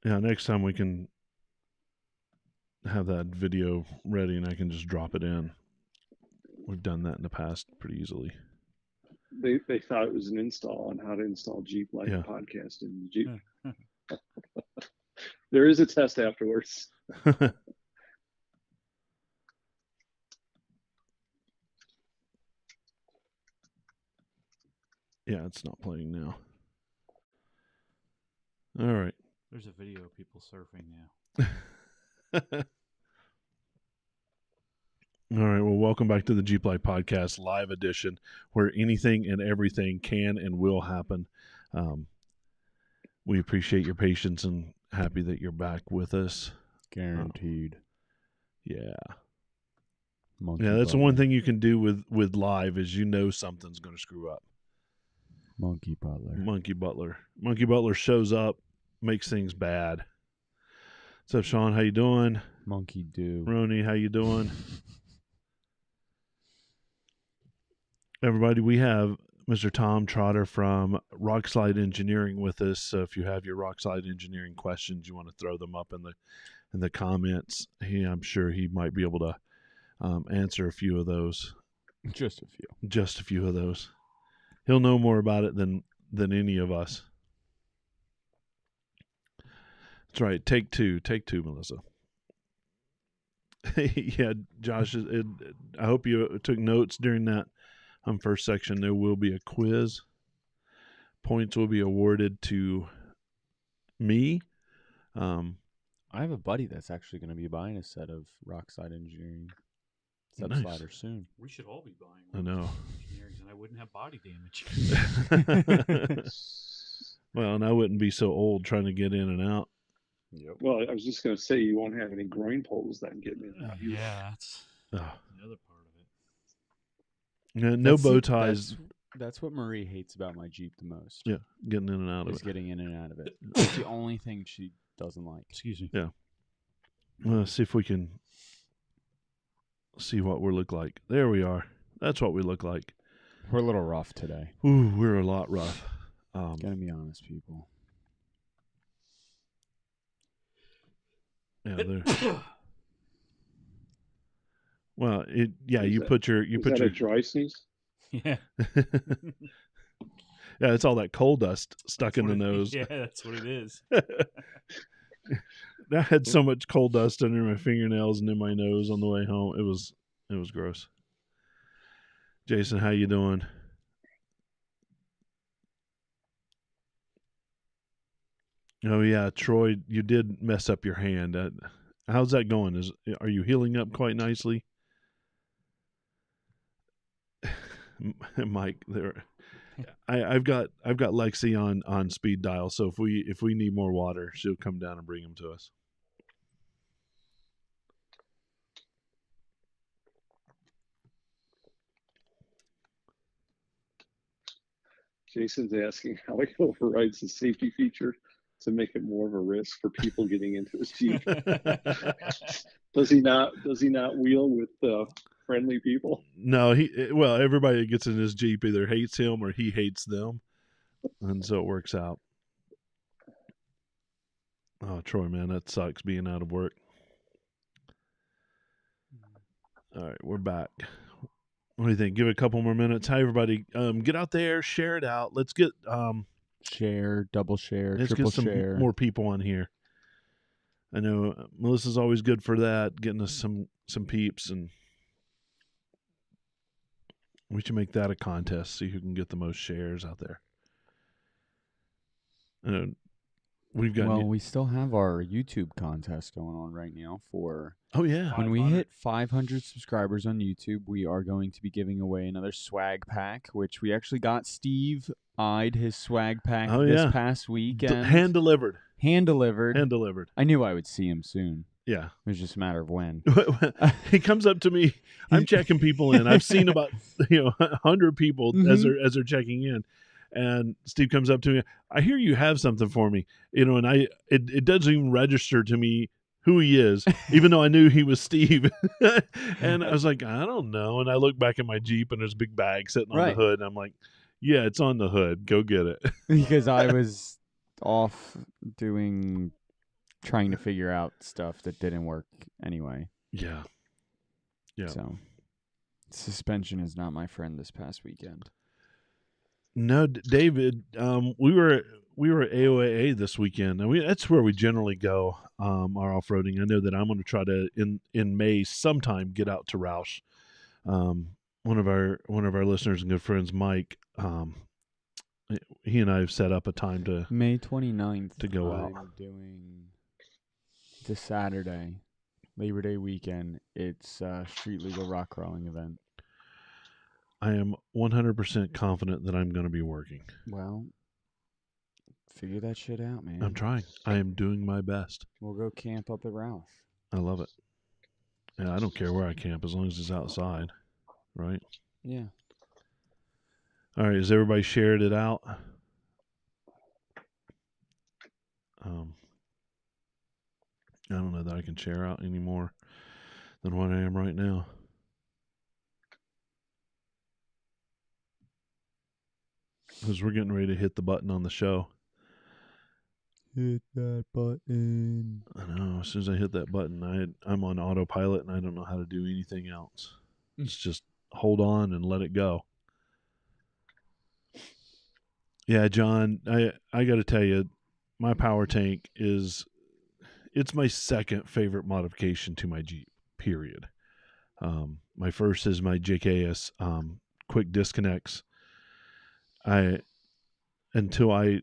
Yeah, next time we can have that video ready and I can just drop it in. We've done that in the past pretty easily. They thought it was an install on how to install Jeep like Yeah. podcast in Jeep. There is a test afterwards. Yeah, it's not playing now. All right. There's a video of people surfing now. All right. Well, welcome back to the Jeep-Life Podcast Live Edition, where anything and everything can and will happen. We appreciate your patience and happy that you're back with us. Guaranteed. Yeah. Monkey Yeah, that's the butler. one thing you can do with live is something's going to screw up. Monkey butler. Monkey Butler. Monkey Butler shows up, makes things bad. What's up, Sean? How you doing? Monkey do. Roni, how you doing? Everybody, we have Mr. Tom Trotter from Rockslide Engineering with us. So if you have your Rockslide Engineering questions, you want to throw them up in the comments. I'm sure he might be able to answer a few of those. Just a few. Just a few of those. He'll know more about it than any of us. That's right. Take two, Melissa. Yeah, Josh. I hope you took notes during that first section. There will be a quiz. Points will be awarded to me. I have a buddy that's actually going to be buying a set of Rockside Engineering sliders soon. We should all be buying. I know. Engineering, and I wouldn't have body damage. Well, and I wouldn't be so old trying to get in and out. Yep. Well, I was just going to say you won't have any groin pulls then getting in. Yeah, that's another part of it. No bow ties. That's what Marie hates about my Jeep the most. Yeah, getting in and out of is it. getting in and out of it. It's the only thing she doesn't like. Excuse me. Yeah. Let's see if we can see what we look like. There we are. That's what we look like. We're a little rough today. Ooh, we're a lot rough. Gotta be honest, people. Yeah, well, you Is put your a dry sneeze? Yeah. Yeah, it's all that coal dust stuck in the nose. Yeah, that's what it is. I had so much coal dust under my fingernails and in my nose on the way home. It was gross. Jason, how you doing? Oh yeah, Troy, you did mess up your hand. How's that going? Are you healing up quite nicely? Mike, there. I've got Lexi on speed dial, so if we need more water, she'll come down and bring them to us. Jason's asking how he overrides the safety feature to make it more of a risk for people getting into his Jeep. Does he not wheel with friendly people? No, everybody that gets in his Jeep either hates him or he hates them, and so it works out. Oh, Troy, man, that sucks being out of work. All right, we're back. What do you think? Give it a couple more minutes. Hi, everybody. Get out there, share it out. Let's get share, double share, let's triple get some share. more people on here. I know Melissa's always good for that, getting us some peeps, and we should make that a contest. See who can get the most shares out there. We've got. We still have our YouTube contest going on right now for. Oh yeah. When we hit 500 subscribers on YouTube, we are going to be giving away another swag pack, which we actually got. Steve eyed his swag pack this past weekend. Hand delivered. I knew I would see him soon. Yeah. It was just a matter of when. He comes up to me. I'm checking people in. I've seen about 100 people as they're checking in. And Steve comes up to me. I hear you have something for me, and it doesn't even register to me who he is, even though I knew he was Steve. And I was like, I don't know. And I look back at my Jeep, and there's a big bag sitting on the hood. And I'm like, yeah, it's on the hood. Go get it. Because I was off doing trying to figure out stuff that didn't work anyway. Yeah. So suspension is not my friend this past weekend. No, David, we were at AOAA this weekend, and that's where we generally go our off-roading. I know that I'm going to try to in May sometime get out to Roush. One of our listeners and good friends, Mike, he and I have set up a time to May 29th to go I'm out. doing this Saturday, Labor Day weekend. It's a street legal rock crawling event. I am 100% confident that I'm going to be working. Well, figure that shit out, man. I'm trying. I am doing my best. We'll go camp up at Roush. I love it. Yeah, I don't care where I camp as long as it's outside, right? Yeah. All right, has everybody shared it out? I don't know that I can share out any more than what I am right now. Because we're getting ready to hit the button on the show. Hit that button. I know. As soon as I hit that button, I'm on autopilot and I don't know how to do anything else. It's just hold on and let it go. Yeah, John, I got to tell you, my power tank it's my second favorite modification to my Jeep, period. My first is my JKS quick disconnects. Until I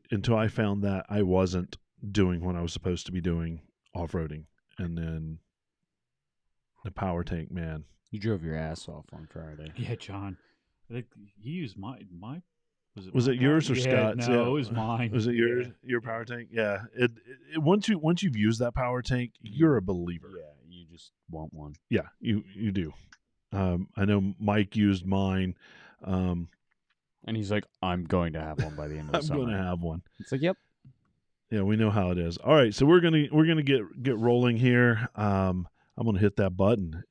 found that I wasn't doing what I was supposed to be doing off-roading. And then the power tank, man. You drove your ass off on Friday. Yeah, John. I think you used my Was it yours or Scott's? No, Yeah. it was mine. Was it yours? Your power tank? Yeah. It once you've used that power tank, you're a believer. Yeah, you just want one. Yeah, you do. I know Mike used mine. And he's like, I'm going to have one by the end of the summer. I'm going to have one. It's like, yep. Yeah, we know how it is. All right, so we're gonna get rolling here. I'm gonna hit that button.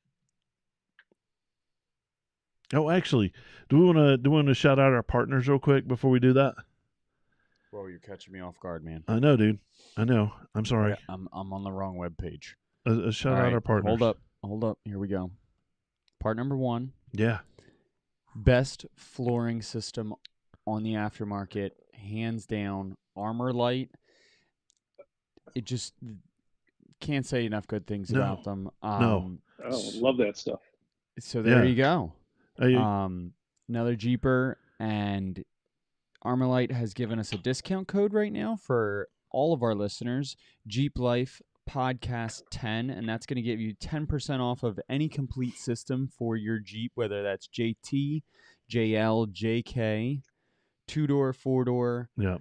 Oh, actually, do we want to shout out our partners real quick before we do that? Whoa, you're catching me off guard, man. I know, dude. I know. I'm sorry. I'm on the wrong webpage. Shout out our partners. Hold up. Here we go. Part number 1. Yeah. Best flooring system on the aftermarket, hands down. Armor Light. It just can't say enough good things about them. No. Oh, love that stuff. So there you go. Another Another Jeeper, and Armorlight has given us a discount code right now for all of our listeners, Jeepife Podcast 10, and that's going to give you 10% off of any complete system for your Jeep, whether that's JT, JL, JK, 2-door, 4-door. Yeah.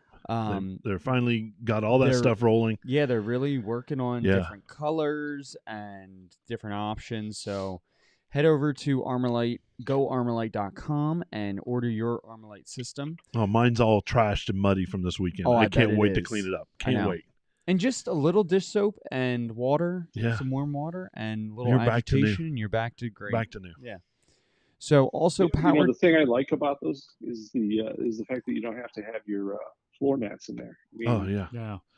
They're finally got all that stuff rolling. Yeah, they're really working on different colors and different options. So head over to Armorlight, goarmorlight.com, and order your Armorlight system. Oh, mine's all trashed and muddy from this weekend. Oh, I can't wait to clean it up. Can't wait. And just a little dish soap and water, some warm water, and a little agitation, and you're back to great. Back to new. Yeah. So also powered. The thing I like about those is the fact that you don't have to have your floor mats in there. I mean, I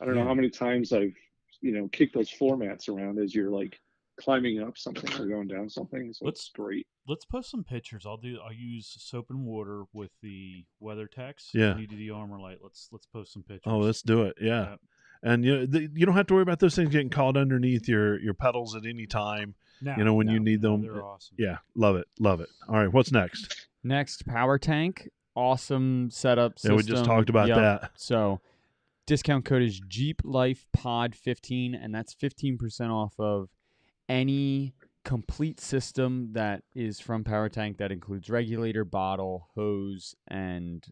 don't know how many times I've kicked those floor mats around as you're like climbing up something or going down something. So it's great. Let's post some pictures. I'll use soap and water with the WeatherTech. Yeah. You do the Armorlight. Let's post some pictures. Oh, let's do it. Yeah. And you don't have to worry about those things getting caught underneath your pedals at any time. When you need them. They're awesome. Yeah, love it. All right, what's next? Next, power tank. Awesome setup system. Yeah, we just talked about that. So discount code is JeepLifePod15, and that's 15% off of any complete system that is from power tank. That includes regulator, bottle, hose, and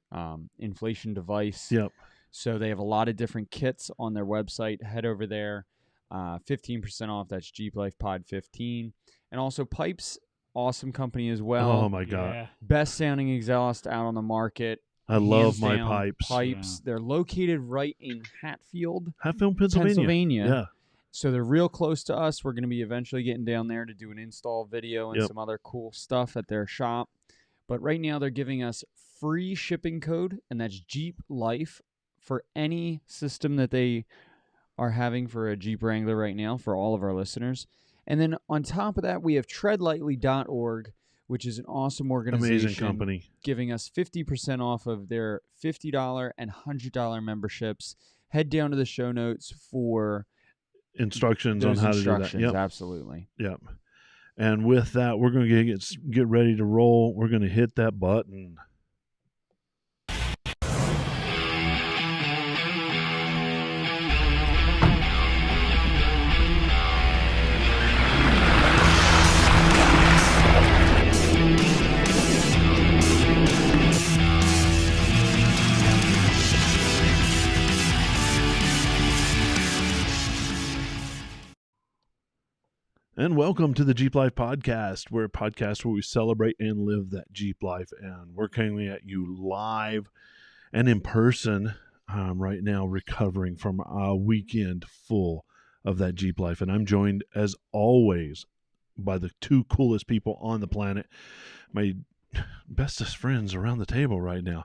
inflation device. Yep. So they have a lot of different kits on their website. Head over there. 15% off. That's JeepiFePod15. And also Pypes, awesome company as well. Oh my God. Yeah. Best sounding exhaust out on the market. I love my Pypes. Pypes. Yeah. They're located right in Hatfield, Pennsylvania. Yeah. So they're real close to us. We're going to be eventually getting down there to do an install video and some other cool stuff at their shop. But right now they're giving us free shipping code, and that's Jeep Life for any system that they are having for a Jeep Wrangler right now for all of our listeners. And then on top of that, we have treadlightly.org, which is an awesome organization. Amazing company. Giving us 50% off of their $50 and $100 memberships. Head down to the show notes for instructions on how to do that. Yep. Absolutely. Yep. And with that, we're going to get ready to roll. We're going to hit that button. And welcome to the Jeep Life Podcast. We're a podcast where we celebrate and live that Jeep life. And we're coming at you live and in person right now, recovering from a weekend full of that Jeep life. And I'm joined, as always, by the two coolest people on the planet, my bestest friends around the table right now.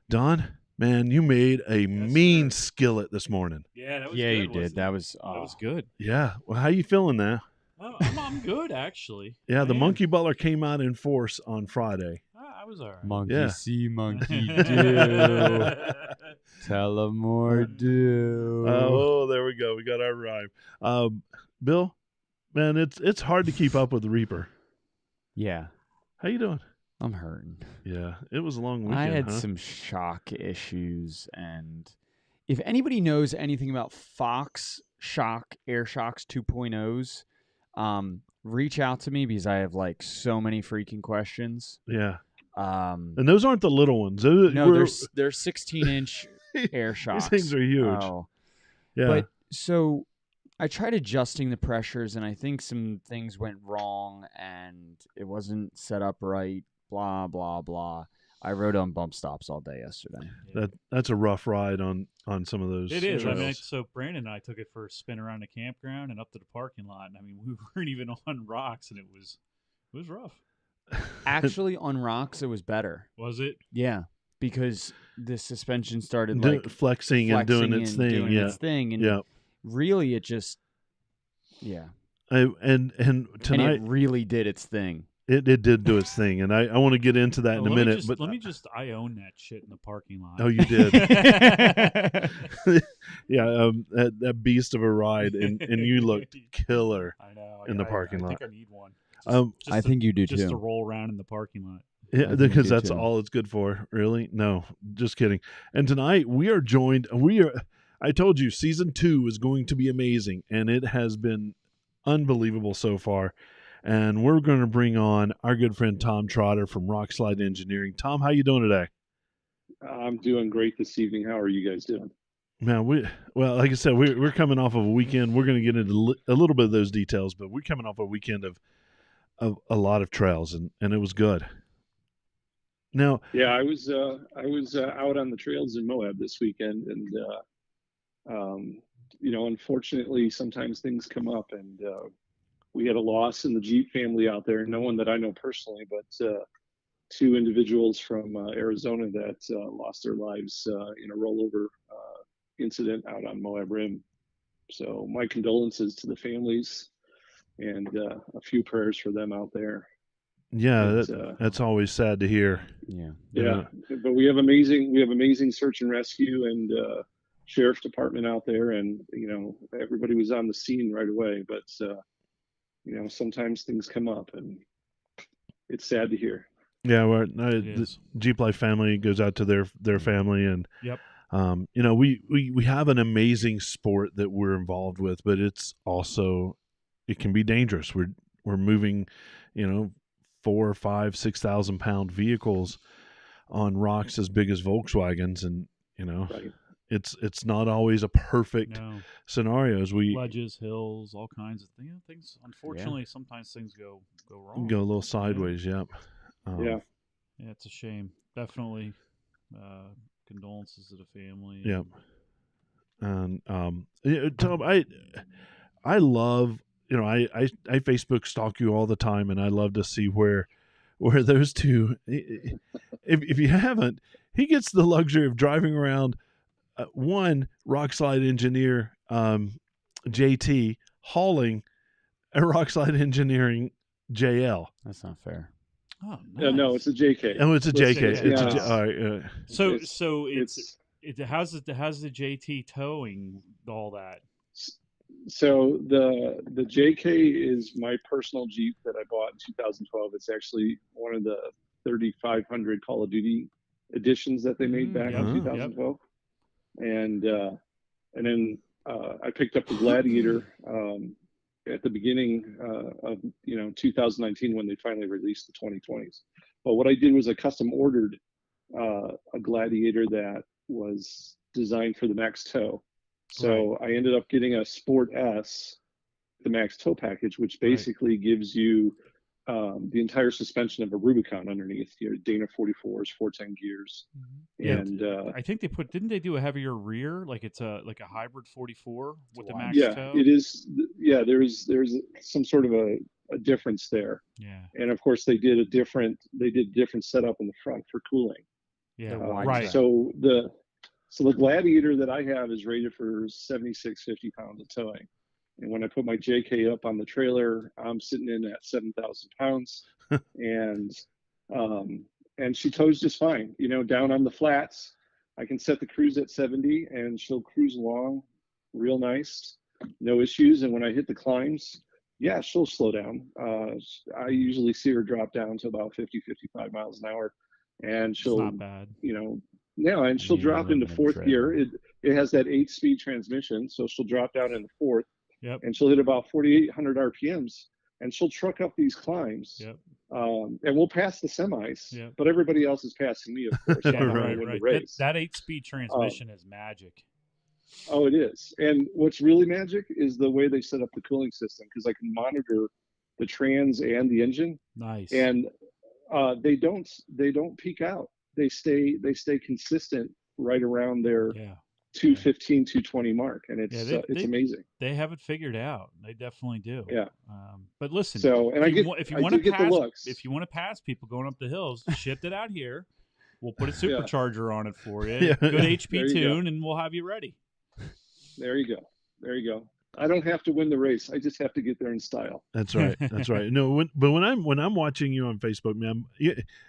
Don, man, you made a mean skillet this morning. Yeah, that was Yeah, good, you did. That was good. Yeah. Well, how you feeling now? Oh, I'm good, actually. Yeah, the I am. Monkey Butler came out in force on Friday. I was all right. Monkey see, monkey do. Tell 'em more do. Oh, there we go. We got our rhyme. Bill, man, it's hard to keep up with the Reaper. Yeah, How you doing? I'm hurting. Yeah, it was a long weekend. I had huh? some shock issues, and if anybody knows anything about Fox Shock Air Shocks 2.0s, reach out to me because I have like so many freaking questions. Yeah, And and those aren't the little ones. no, they're 16-inch air shocks. These things are huge. Oh. Yeah, But so I tried adjusting the pressures, and I think some things went wrong, and it wasn't set up right. Blah blah blah. I rode on bump stops all day yesterday. that's a rough ride on some of those. It is. trails. I mean, so Brandon and I took it for a spin around the campground and up to the parking lot. And I mean, we weren't even on rocks, and it was rough. Actually, on rocks, it was better. Was it? Yeah, because the suspension started like flexing and doing its thing. doing Yeah, its thing, and yeah. really, it just And tonight and it really did its thing. it did do its thing, and I want to get into that in a minute. Let me just I own that shit in the parking lot. Oh, you did. Yeah, that beast of a ride, and you looked killer. I know. in the parking I lot. think I need one. I think you do just too. to roll around in the parking lot. Yeah, think because you that's too. all it's good for. Really? No, just kidding. And tonight we are joined. I told you season 2 is going to be amazing, and it has been unbelievable so far. And we're going to bring on our good friend Tom Trotter from Rockslide Engineering. Tom, how you doing today? I'm doing great this evening. How are you guys doing? Man, well, like I said, we're coming off of a weekend. We're going to get into a little bit of those details, but we're coming off a weekend of a lot of trails, and it was good. Now, Yeah, I was out on the trails in Moab this weekend, and unfortunately, sometimes things come up, and we had a loss in the Jeep family out there. No one that I know personally, but 2 individuals from Arizona that lost their lives in a rollover incident out on Moab Rim. So my condolences to the families, and a few prayers for them out there. yeah, But, that's always sad to hear. yeah, but we have amazing search and rescue and sheriff's department out there, and everybody was on the scene right away. But sometimes things come up, and it's sad to hear. Yeah, It the is. Jeep Life family goes out to their family, and Yep. we have an amazing sport that we're involved with, but it can be dangerous. We're moving, 4, 5, 6,000 pound vehicles on rocks as big as Volkswagens, and Right. it's not always a perfect No. scenario. As we Ledges, hills, all kinds of things. Unfortunately, sometimes things go wrong. go a little sideways. Yep. Yeah. Yeah, it's a shame. Definitely. Condolences to the family. Yep. And Tom, I love, I Facebook stalk you all the time, and I love to see where those two, if you haven't, he gets the luxury of driving around one Rockslide Engineer JT hauling a Rockslide Engineering JL. That's not fair. Oh, nice. No, it's a JK. Oh, it's a JK. Let's It's be a honest. all right. So how's the JT towing all that? So the JK is my personal Jeep that I bought in 2012. It's actually one of the 3,500 Call of Duty editions that they made back in 2012. And then I picked up the Gladiator at the beginning of 2019 when they finally released the 2020s. But what I did was I custom ordered a Gladiator that was designed for the Max Tow. So I ended up getting a Sport S, the Max Tow package, which basically gives you the entire suspension of a Rubicon underneath, Dana 44s, 410 gears. And I think didn't they do a heavier rear? Like it's a hybrid 44 with the Max Tow? It is. Yeah, there's some sort of a difference there. Yeah. And of course they did a different setup in the front for cooling. Yeah, right. So the Gladiator that I have is rated for 7,650 pounds of towing. And when I put my JK up on the trailer, I'm sitting in at 7,000 pounds, and she tows just fine. Down on the flats, I can set the cruise at 70, and she'll cruise along real nice, no issues. And when I hit the climbs, yeah, she'll slow down. I usually see her drop down to about 50, 55 miles an hour, and she'll, not bad. And she'll drop into fourth gear. It has that 8-speed transmission, so she'll drop down into fourth. Yep. And she'll hit about 4,800 RPMs, and she'll truck up these climbs. Yep. And we'll pass the semis, Yep. but everybody else is passing me, of course. So I'm gonna win the race. That 8-speed transmission is magic. Oh, it is. And what's really magic is the way they set up the cooling system, because I can monitor the trans and the engine. Nice. And they don't peak out. They stay consistent right around their 215, 220 mark, and it's amazing. They have it figured out. They definitely do. Yeah. But listen, if you want to pass people going up the hills, ship it out here. We'll put a supercharger on it for you. Good HP tune, and we'll have you ready. There you go. I don't have to win the race. I just have to get there in style. That's right. That's right. No, but when I'm watching you on Facebook, man,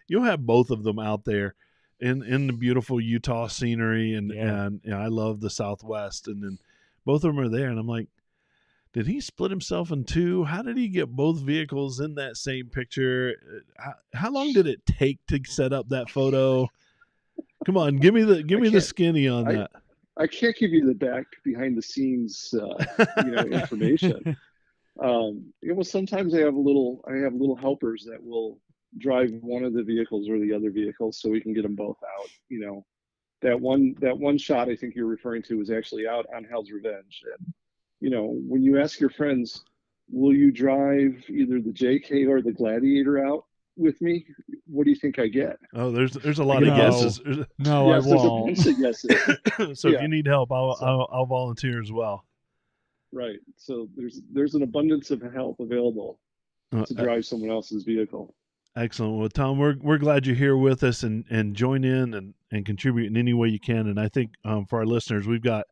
you'll have both of them out there in the beautiful Utah scenery, and I love the Southwest, and then both of them are there, and I'm like, did he split himself in two? How did he get both vehicles in that same picture? How long did it take to set up that photo? Come on, give me the skinny on that. I can't give you the behind the scenes information. Sometimes I have little helpers that will drive one of the vehicles or the other vehicle so we can get them both out. That one shot I think you're referring to was actually out on Hell's Revenge. And when you ask your friends, will you drive either the JK or the Gladiator out with me? What do you think I get? Oh, there's a lot of guesses. No, I won't. There's a bunch of guesses. So if you need help, I'll volunteer as well. Right. So there's an abundance of help available to drive someone else's vehicle. Excellent. Well, Tom, we're glad you're here with us and join in and contribute in any way you can. And I think for our listeners, we've got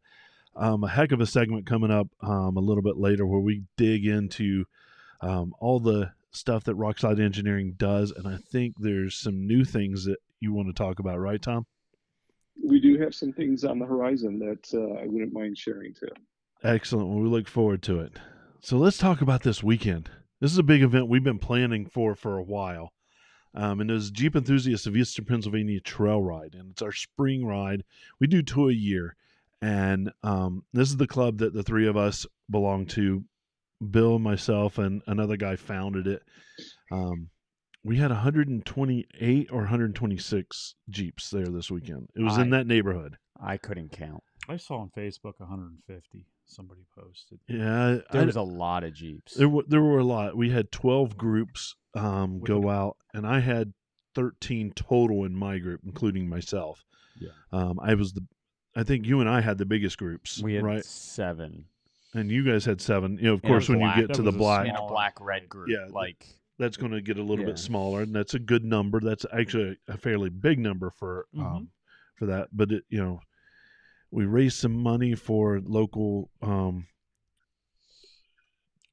a heck of a segment coming up a little bit later where we dig into all the stuff that Rockslide Engineering does. And I think there's some new things that you want to talk about, right, Tom? We do have some things on the horizon that I wouldn't mind sharing too. Excellent. Well, we look forward to it. So let's talk about this weekend. This is a big event we've been planning for a while. And it is Jeep Enthusiasts of Eastern Pennsylvania Trail Ride. And it's our spring ride. We do 2 a year. And this is the club that the three of us belong to. Bill, myself, and another guy founded it. We had 128 or 126 Jeeps there this weekend. It was in that neighborhood. I couldn't count. I saw on Facebook 150. Somebody posted. Yeah, there was a lot of Jeeps. There were a lot. We had 12 groups go out, and I had 13 total in my group, including myself. Yeah, I think you and I had the biggest groups. We had right? 7. And you guys had 7. Of course, when you get to the black. In a black-red group. Yeah, that's going to get a little bit smaller, and that's a good number. That's actually a fairly big number for that. But We raised some money for local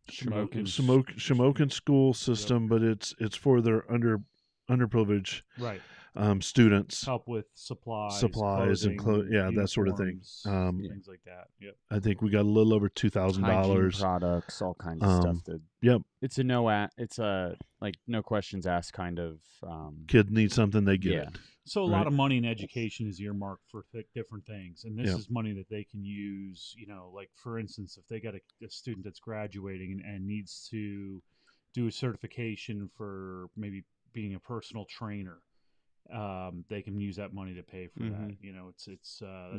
Shamokin school system, but it's for their underprivileged right students. Help with supplies clothing, and that sort of thing. Things like that. Yep. I think we got a little over $2,000. Products, all kinds of stuff. Yep. It's a like no questions asked kind of. Kid needs something, they get it. So a lot of money in education is earmarked for different things, and this is money that they can use. Like for instance, if they got a student that's graduating and needs to do a certification for maybe being a personal trainer, they can use that money to pay for that.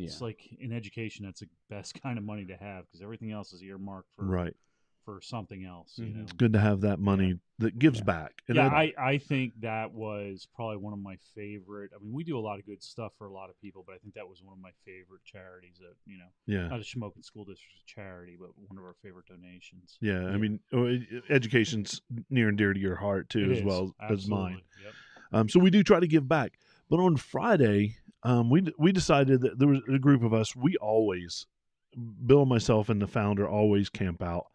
It's like in education, that's the best kind of money to have because everything else is earmarked for something else. It's good to have that money that gives back. And I think that was probably one of my favorite. I mean, we do a lot of good stuff for a lot of people, but I think that was one of my favorite charities that, not a Shamokin School District charity, but one of our favorite donations. Yeah. I mean, education's near and dear to your heart too, as well as mine. Yep. So we do try to give back. But on Friday, we decided that there was a group of us, Bill, myself, and the founder always camp out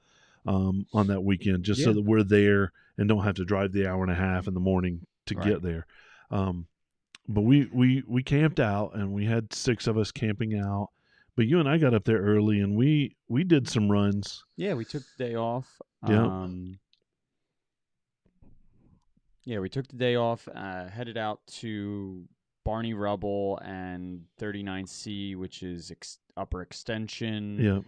on that weekend just so that we're there and don't have to drive the hour and a half in the morning to get there. But we camped out, and we had 6 of us camping out. But you and I got up there early, and we did some runs. Yeah, we took the day off. We took the day off, headed out to Barney Rubble and 39C, which is upper extension. Yep.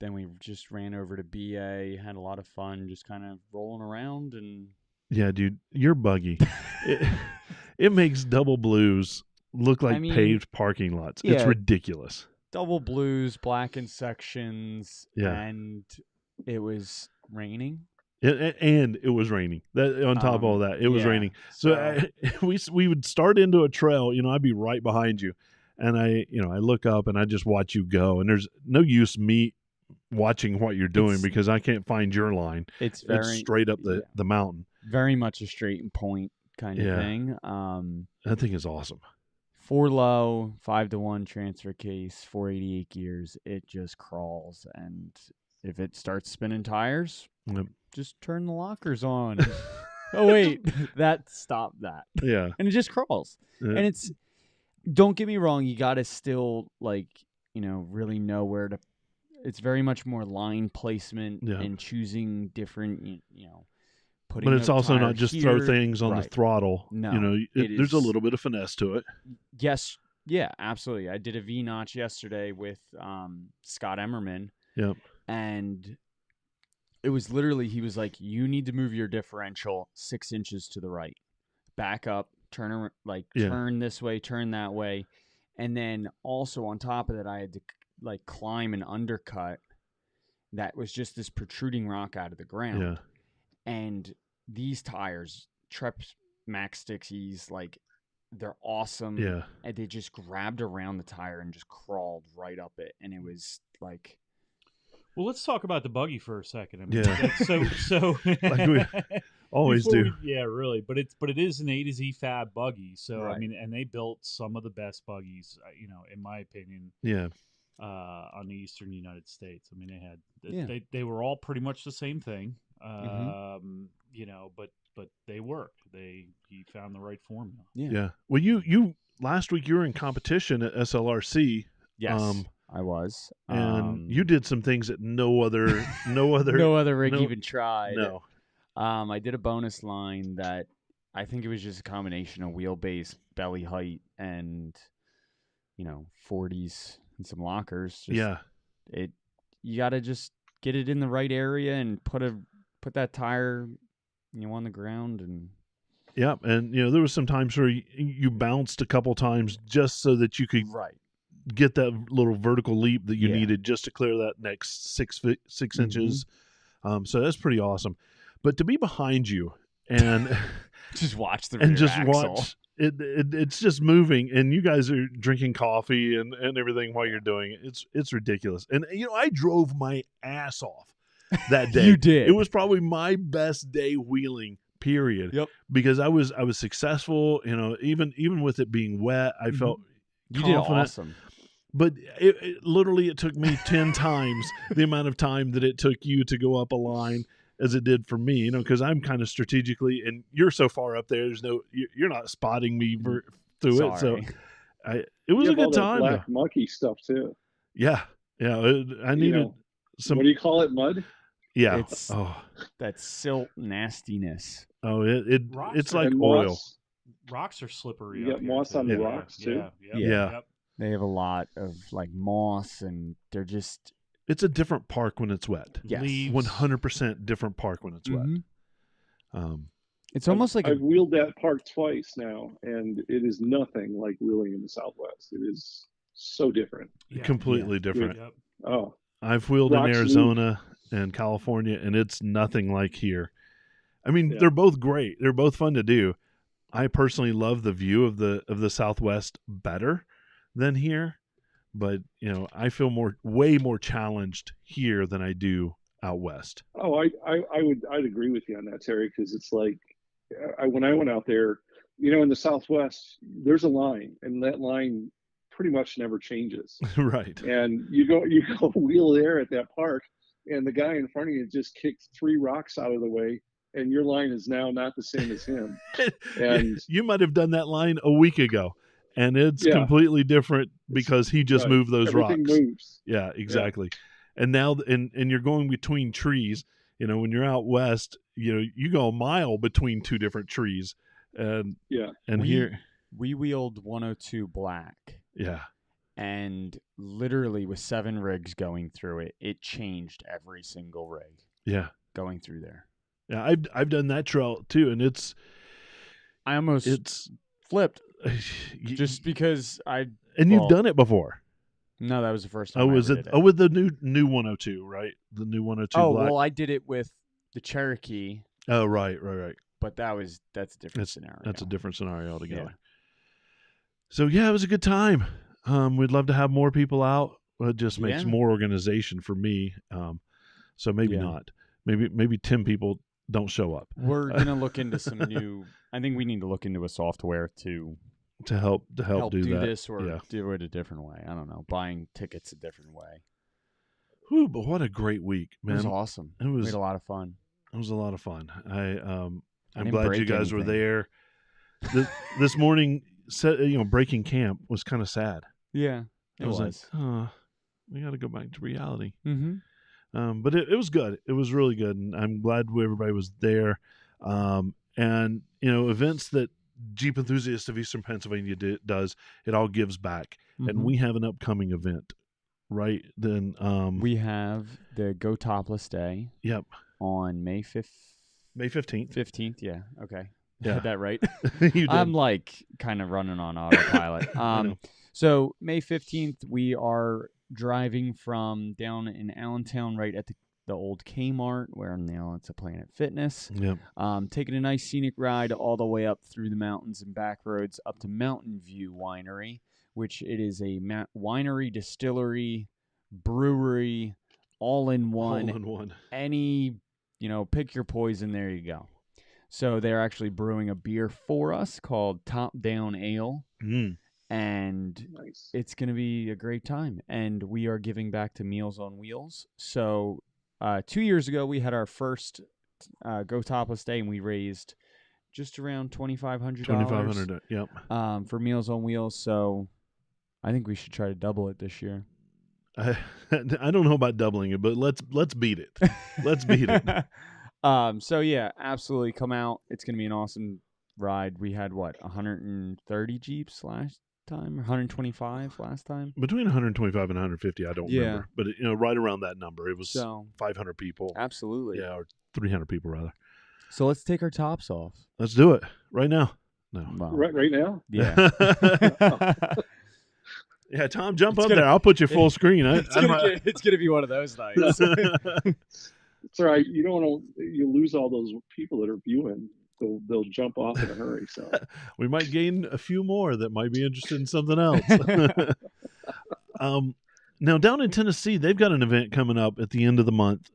Then we just ran over to BA, had a lot of fun, just kind of rolling around. And yeah, dude, your buggy, it makes Double Blues look like paved parking lots. It's ridiculous. Double Blues, blackened sections, and it was raining. And it was raining. That on top of all that, it was raining. So we would start into a trail. I'd be right behind you, and I look up and I just watch you go. And there's no use me watching what you're doing because I can't find your line. It's straight up the mountain. Very much a straight and point kind of thing. That thing is awesome. 4 low, 5-to-1 transfer case, 488 gears. It just crawls, and if it starts spinning tires. Yep. Just turn the lockers on. Oh, wait. Stop that. Yeah. And it just crawls. Yeah. And don't get me wrong, you got to still, really know where to. It's very much more line placement and choosing different, putting. But it's also not just throw things on the throttle. No. There's a little bit of finesse to it. Yes. Yeah, absolutely. I did a V-notch yesterday with Scott Emmerman. Yep. And it was literally, he was like, you need to move your differential 6 inches to the right. Back up, turn this way, turn that way. And then also on top of that, I had to climb an undercut that was just this protruding rock out of the ground. Yeah. And these tires, Treps Max Dixies, they're awesome. Yeah. And they just grabbed around the tire and just crawled right up it. And it was like... Well, let's talk about the buggy for a second. I mean, so like we always do. Really. But it is an A to Z fab buggy. So right. I mean, and they built some of the best buggies, in my opinion. Yeah. On the eastern United States. I mean, they were all pretty much the same thing. But they worked. He found the right formula. Yeah. Well, you last week you were in competition at SLRC. Yes. I was, and you did some things that no other rig even tried. No, I did a bonus line that I think it was just a combination of wheelbase, belly height, and 40s and some lockers. You got to just get it in the right area and put that tire, on the ground and. Yeah, and there was some times where you bounced a couple times just so that you could get that little vertical leap that you needed just to clear that next 6 inches. So that's pretty awesome. But to be behind you and just watch the rear axle. Watch it's just moving, and you guys are drinking coffee and everything while you're doing it. It's ridiculous. And I drove my ass off that day. You did. It was probably my best day wheeling. Period. Yep. Because I was successful. Even with it being wet, I felt you confident. did awesome. But it literally it took me 10 times the amount of time that it took you to go up a line as it did for me, you know, because I'm kind of strategically, and you're so far up there. There's no, you're not spotting me through it. So Sorry. it was You a have all good that time. black Though. monkey stuff too. Yeah, I needed some. What do you call it? Mud? Yeah. It's that silt nastiness. It's like And oil. moss. Rocks are slippery. You up got here, moss too. on the Yeah. rocks too. Yeah. Yep. They have a lot of like moss, and they're just It's a different park when it's wet. yes. Leaves. 100% different park when it's wet. It's almost like I've wheeled that park twice now, and it is nothing like wheeling in the Southwest. It is so different. Yeah. Completely different. Yep. Oh, I've wheeled in Rocks Arizona and California, and it's nothing like here. I mean, Yeah. they're both great. They're both fun to do. I personally love the view of the Southwest better than here, but you know, I feel way more challenged here than I do out west. oh, I'd agree with you on that, Terry, because it's like when I went out there, you know, in the Southwest, there's a line, and that line pretty much never changes. Right. And you go wheel there at that park, and the guy in front of you just kicked 3 rocks out of the way, and your line is now not the same as him. And you might have done that line a week ago, and it's Yeah. completely different because he just Right. moved those Everything rocks. moves. Yeah, exactly. And now, and you're going between trees. You know, when you're out west, you know, you go a mile between 2 different trees, and Yeah. and we, here, we wheeled 102 black, yeah, and literally with 7 rigs going through it, it changed every single rig yeah, going through there. yeah. I've done that trail too, and it's Flipped you- just because you've done it before. No, that was the first time. Oh, I was ever it? did Oh, with the new 102, right? The new 102 Oh, black. well, I did it with the Cherokee, Oh, right. but that's a different scenario. That's a different scenario altogether. Yeah. So yeah, it was a good time. We'd love to have more people out. It just makes Yeah. more organization for me. So maybe Yeah. not. Maybe 10 people don't show up We're gonna look into some new. I think we need to look into a software to to help do that. this or Yeah. do it a different way. I don't know, buying tickets a different way. Whew, but what a great week, It was man! awesome. It We was had a lot of fun. It was a lot of fun. I'm didn't glad you break guys were anything. there. This morning, breaking camp was kind of sad. Yeah, it was. like, oh, we got to go back to reality. Mm-hmm. But it was good. It was really good, and I'm glad everybody was there. And events that Jeep Enthusiasts of Eastern Pennsylvania does, it all gives back. And we have an upcoming event, right? Then we have the Go Topless Day. Yep. On May 15th. 15th. Yeah. Okay. Yeah. Had that right. You did. I'm like kind of running on autopilot. I know. So May 15th, we are driving from down in Allentown, right at the old Kmart, where now it's a Planet Fitness. Yep. Taking a nice scenic ride all the way up through the mountains and back roads up to Mountain View Winery, which it is a winery, distillery, brewery, all in one. All in one. Any, pick your poison, there you go. So they're actually brewing a beer for us called Top Down Ale. And Nice. it's going to be a great time. And we are giving back to Meals on Wheels. So 2 years ago, we had our first Go Topless Day, and we raised just around $2,500. $2,500. Yep. For Meals on Wheels. So I think we should try to double it this year. I don't know about doubling it, but let's beat it. Let's beat it. So yeah, absolutely come out. It's going to be an awesome ride. We had 130 Jeeps last time, 125 last time. Between 125 and 150, I don't remember, but right around that number. It was 500 people. Absolutely. Yeah, or 300 people rather. So let's take our tops off. Let's do it right now. No. Well, Right now? Yeah. Yeah, Tom, jump up there. I'll put you full screen. It's gonna be one of those nights. It's all right. You don't want to. You lose all those people that are viewing. They'll jump off in a hurry. So we might gain a few more that might be interested in something else. Now down in Tennessee, they've got an event coming up at the end of the month.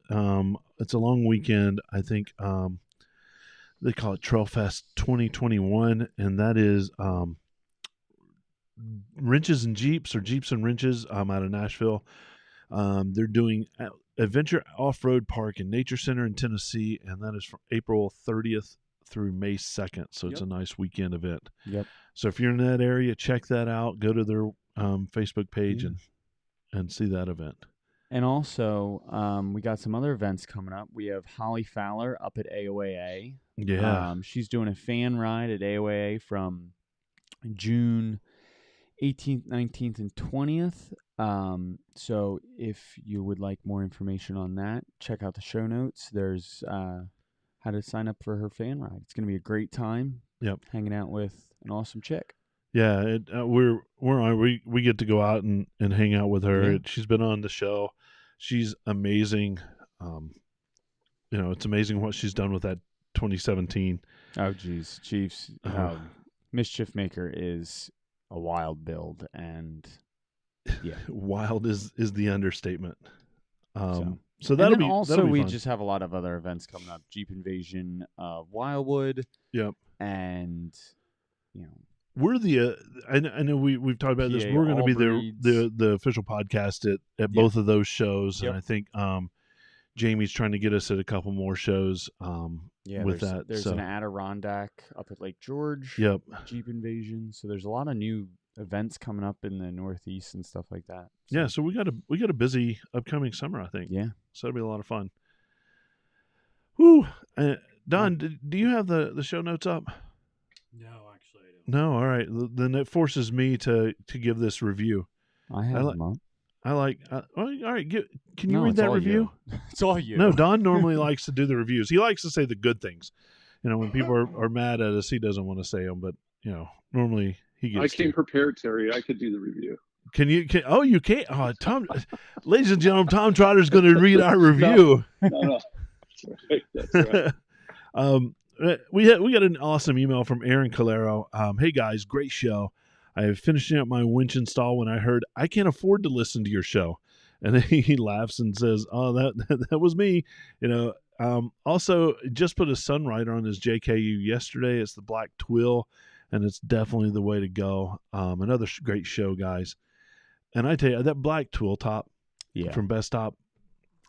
It's a long weekend. I think they call it Trail Fest 2021, and that is Wrenches and Jeeps, or Jeeps and Wrenches, out of Nashville. They're doing Adventure Off-Road Park and Nature Center in Tennessee, and that is from April 30th through May 2nd. So it's a nice weekend event. Yep. So if you're in that area, check that out. Go to their Facebook page and see that event. And also, we got some other events coming up. We have Holly Fowler up at AOAA. Yeah. She's doing a fan ride at AOAA from June 18th, 19th, and 20th. So if you would like more information on that, check out the show notes. There's how to sign up for her fan ride. It's going to be a great time. Yep. Hanging out with an awesome chick. Yeah, we get to go out and hang out with her. Yeah. She's been on the show. She's amazing. It's amazing what she's done with that 2017. Oh, geez, Chiefs. Mischief Maker is a wild build, and yeah, wild is the understatement. So and that'll then be also that'll be we fun. just have a lot of other events coming up. Jeep Invasion, Wildwood. Yep. And we're the I know we've talked about this. PA We're going to be Allbreeds. the official podcast at both of those shows, Yep. and I think Jamie's trying to get us at a couple more shows. With that, there's an Adirondack up at Lake George. Yep. Jeep Invasion. So there's a lot of new events coming up in the Northeast and stuff like that. Yeah, so we got a busy upcoming summer, I think. Yeah. So it'll be a lot of fun. Woo! Don, do you have the show notes up? No, actually, I don't. No, all right. Then it forces me to give this review. I have them up. I like. All right. Can you No, read it's that all review? you. It's all you. No, Don normally likes to do the reviews. He likes to say the good things. When people are mad at us, he doesn't want to say them. But normally he gets. I came prepared, Terry. I could do the review. You can't. Oh, Tom, ladies and gentlemen, Tom Trotter's going to read our review. No. That's right. We got an awesome email from Aaron Calero. Hey guys, great show. I was finishing up my winch install when I heard I can't afford to listen to your show, and then he laughs and says, "Oh, that was me." Also, just put a Sunrider on his JKU yesterday. It's the black twill, and it's definitely the way to go. Another great show, guys. And I tell you, that black twill top from Best Top,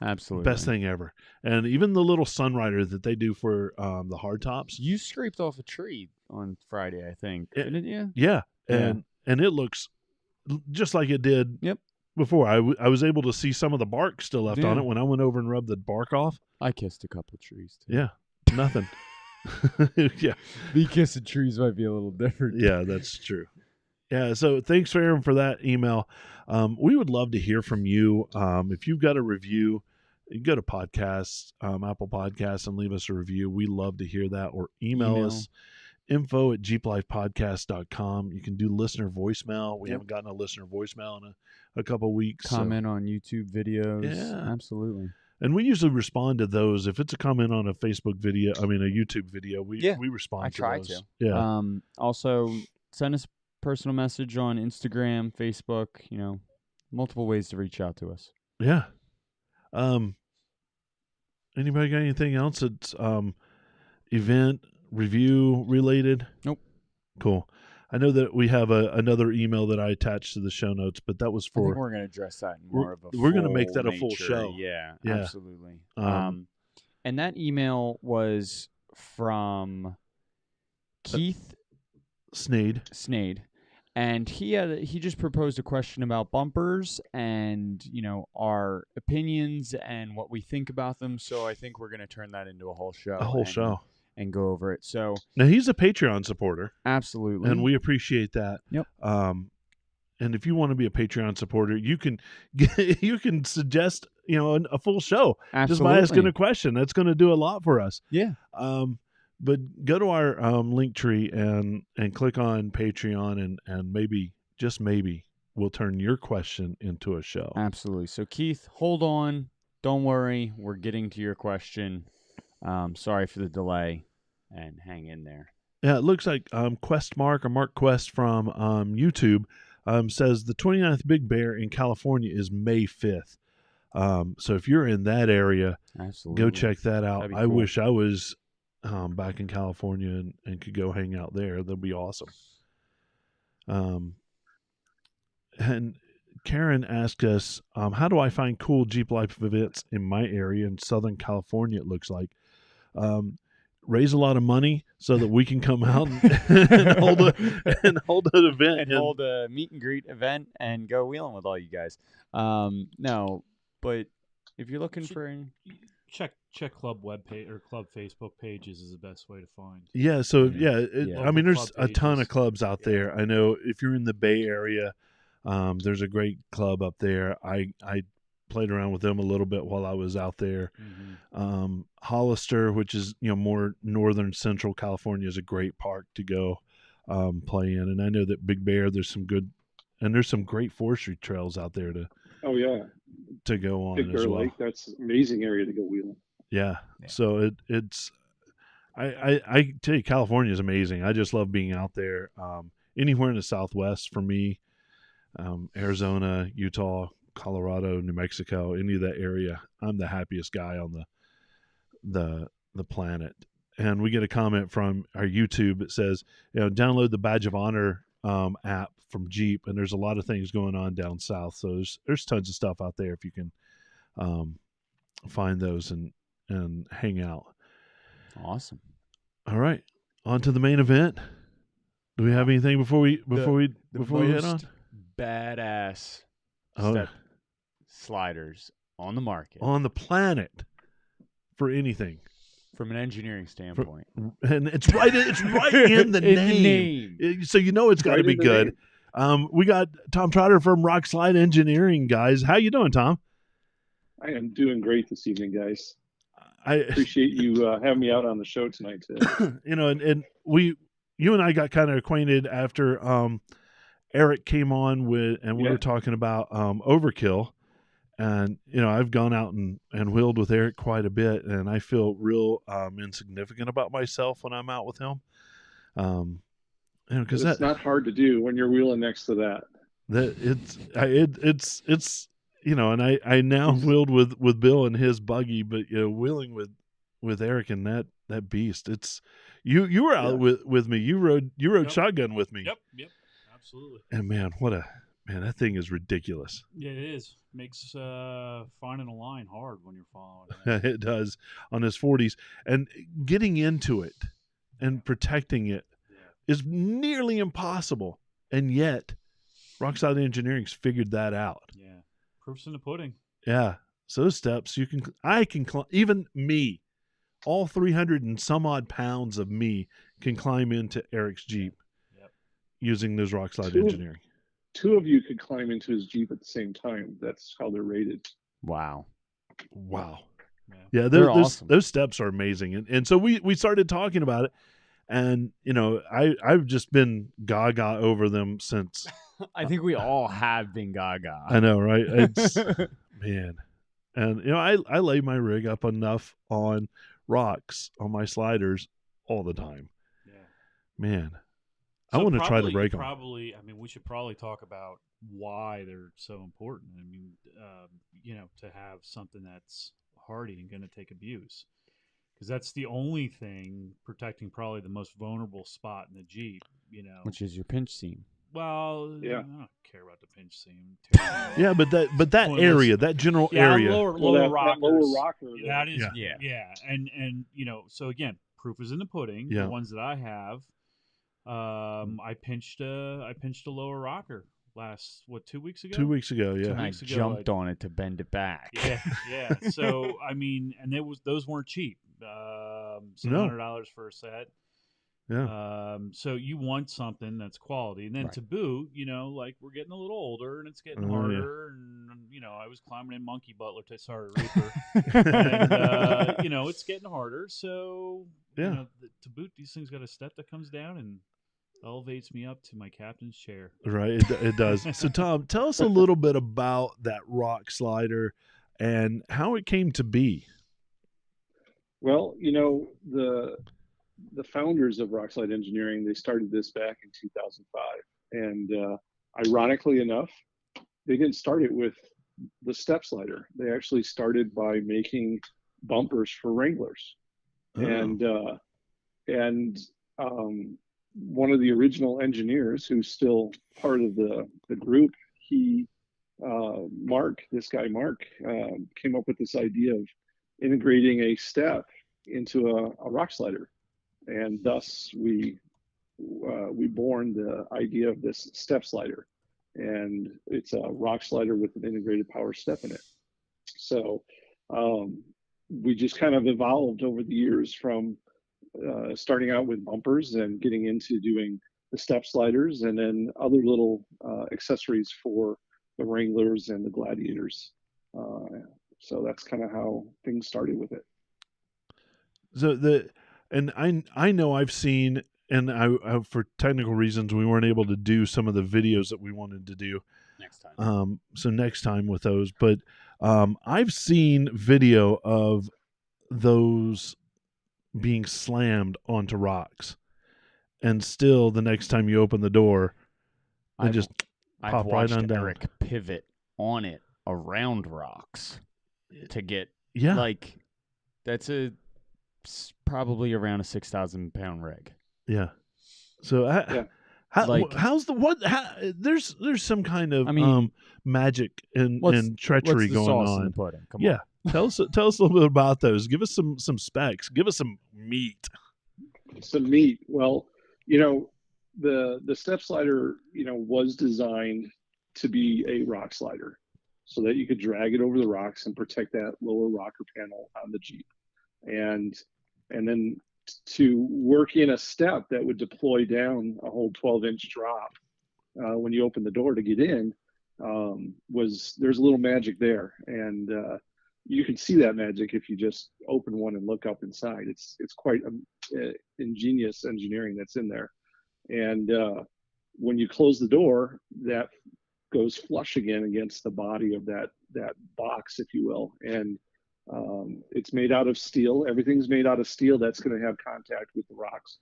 absolutely best thing ever. And even the little Sunrider that they do for the hard tops. You scraped off a tree on Friday, I think, didn't you? Yeah, and it looks just like it did before. I was able to see some of the bark still left on it when I went over and rubbed the bark off. I kissed a couple of trees, too. Yeah, nothing. Yeah. Me kissing trees might be a little different. Yeah, that's true. Yeah, so thanks, Aaron, for that email. We would love to hear from you. If you've got a review, you go to podcasts, Apple Podcasts, and leave us a review. We love to hear that. Or email us, info@jeeplifepodcast.com. You can do listener voicemail. We haven't gotten a listener voicemail in a couple of weeks. Comment on YouTube videos. Yeah. Absolutely. And we usually respond to those. If it's a comment on a Facebook video, a YouTube video, we respond I to try those. to. Yeah. Also, send us a personal message on Instagram, Facebook, multiple ways to reach out to us. Yeah. Anybody got anything else that's event review related? Nope. Cool. I know that we have another email that I attached to the show notes, but that was I think for. we're going to address that in more of a. We're going to make that a full full show. Yeah, Yeah. absolutely. And that email was from Keith Snade. And he just proposed a question about bumpers and, our opinions and what we think about them. So I think we're going to turn that into a whole show. And go over it. So now he's a Patreon supporter. Absolutely. And we appreciate that. Yep. And if you want to be a Patreon supporter, you can suggest, a full show. Absolutely. Just by asking a question. That's going to do a lot for us. Yeah. But go to our link tree and click on Patreon and maybe, just maybe, we'll turn your question into a show. Absolutely. So Keith, hold on. Don't worry. We're getting to your question. Sorry for the delay, and hang in there. Yeah, it looks like Mark Quest from YouTube says the 29th Big Bear in California is May 5th. So if you're in that area, absolutely go check that out. I cool. wish I was back in California and could go hang out there. That'd be awesome. And Karen asked us, how do I find cool Jeep Life events in my area in Southern California? It looks like. Raise a lot of money so that we can come out and hold an event and hold a meet and greet event and go wheeling with all you guys. No, but if you're looking for check club webpage or club Facebook pages is the best way to find. Yeah, so I mean, there's Club a ton of pages. clubs out there. I know if you're in the Bay Area, there's a great club up there. I played around with them a little bit while I was out there. Hollister, which is more northern central California, is a great park to go play in. And I know that Big Bear, there's some great forestry trails out there to go on Big Bear as well. Lake, that's an amazing area to go wheeling. Yeah. So it's I tell you, California is amazing. I just love being out there. Anywhere in the Southwest for me, Arizona, Utah, Colorado, New Mexico, any of that area, I'm the happiest guy on the planet. And we get a comment from our YouTube that says, download the Badge of Honor app from Jeep, and there's a lot of things going on down south. So there's tons of stuff out there if you can find those and hang out. Awesome. All right, on to the main event. Do we have anything before we head on? Badass sliders on the market, on the planet, for anything from an engineering standpoint, and it's right in the name. So it's got to be good. We got Tom Trotter from Rock Slide Engineering, guys. How you doing, Tom? I am doing great this evening, guys. I appreciate you having me out on the show tonight today. And you and I got kind of acquainted after Eric came on we were talking about overkill, and I've gone out and wheeled with Eric quite a bit, and I feel real insignificant about myself when I'm out with him. Because it's not hard to do when you're wheeling next to that. It's and I now wheeled with Bill and his buggy, but wheeling with Eric and that beast. It's you were out with me. You rode shotgun with me. Yep, absolutely. And that thing is ridiculous. Yeah, it is. Makes finding a line hard when you're following it. It does on his 40s, and getting into it and protecting it is nearly impossible. And yet, Rockside Engineering's figured that out. Yeah. Proof's in the pudding. Yeah. So those steps I can even me, all 300 and some odd pounds of me can climb into Eric's Jeep using those Rockslide Engineering. Two of you could climb into his Jeep at the same time. That's how they're rated. Wow. Yeah, awesome. Those steps are amazing. And so we started talking about it, and I've just been gaga over them since. I think we all have been gaga. I know, right? It's man. And I lay my rig up enough on rocks on my sliders all the time. Yeah. Man. So I want to try to break them. We should probably talk about why they're so important. I mean, to have something that's hardy and going to take abuse, because that's the only thing protecting probably the most vulnerable spot in the Jeep. Which is your pinch seam. Well, I don't care about the pinch seam. Yeah, but that area, that general area, lower rockers. Lower rocker. That is, and so again, proof is in the pudding. Yeah. The ones that I have. I pinched a lower rocker 2 weeks ago? 2 weeks ago, yeah. And I jumped on it to bend it back. Yeah. So I mean, and those weren't cheap. $700 for a set. Yeah. So you want something that's quality, and then to boot, we're getting a little older, and it's getting harder, and I was climbing in Monkey Butler Reaper, and it's getting harder. So to boot, these things got a step that comes down and elevates me up to my captain's chair. Right, it does. So Tom, tell us a little bit about that rock slider and how it came to be. Well, the founders of Rockslide Engineering, they started this back in 2005, and ironically enough, they didn't start it with the step slider. They actually started by making bumpers for Wranglers. And one of the original engineers, who's still part of the group, Mark, came up with this idea of integrating a step into a rock slider, and thus we born the idea of this step slider, and it's a rock slider with an integrated power step in it. So we just kind of evolved over the years from starting out with bumpers and getting into doing the step sliders, and then other little accessories for the Wranglers and the Gladiators. So that's kind of how things started with it. So I know I've seen, and I for technical reasons we weren't able to do some of the videos that we wanted to do next time. So next time with those, but I've seen video of those being slammed onto rocks, and still the next time you open the door, they just I've pop watched right on down. Eric pivot on it around rocks to get Yeah, that's probably around a 6,000 pound rig. yeah. So there's some kind of magic and treachery what's the going sauce on. in the pudding? Come on. Tell us a little bit about those. Give us some specs. Give us some meat. Some meat. Well, the step slider, was designed to be a rock slider, so that you could drag it over the rocks and protect that lower rocker panel on the Jeep, and then to work in a step that would deploy down a whole 12-inch drop when you open the door to get in. There's a little magic there, and you can see that magic if you just open one and look up inside. It's quite ingenious engineering that's in there, and when you close the door, that goes flush again against the body of that box, if you will, and it's made out of steel. Everything's made out of steel that's going to have contact with the rocks,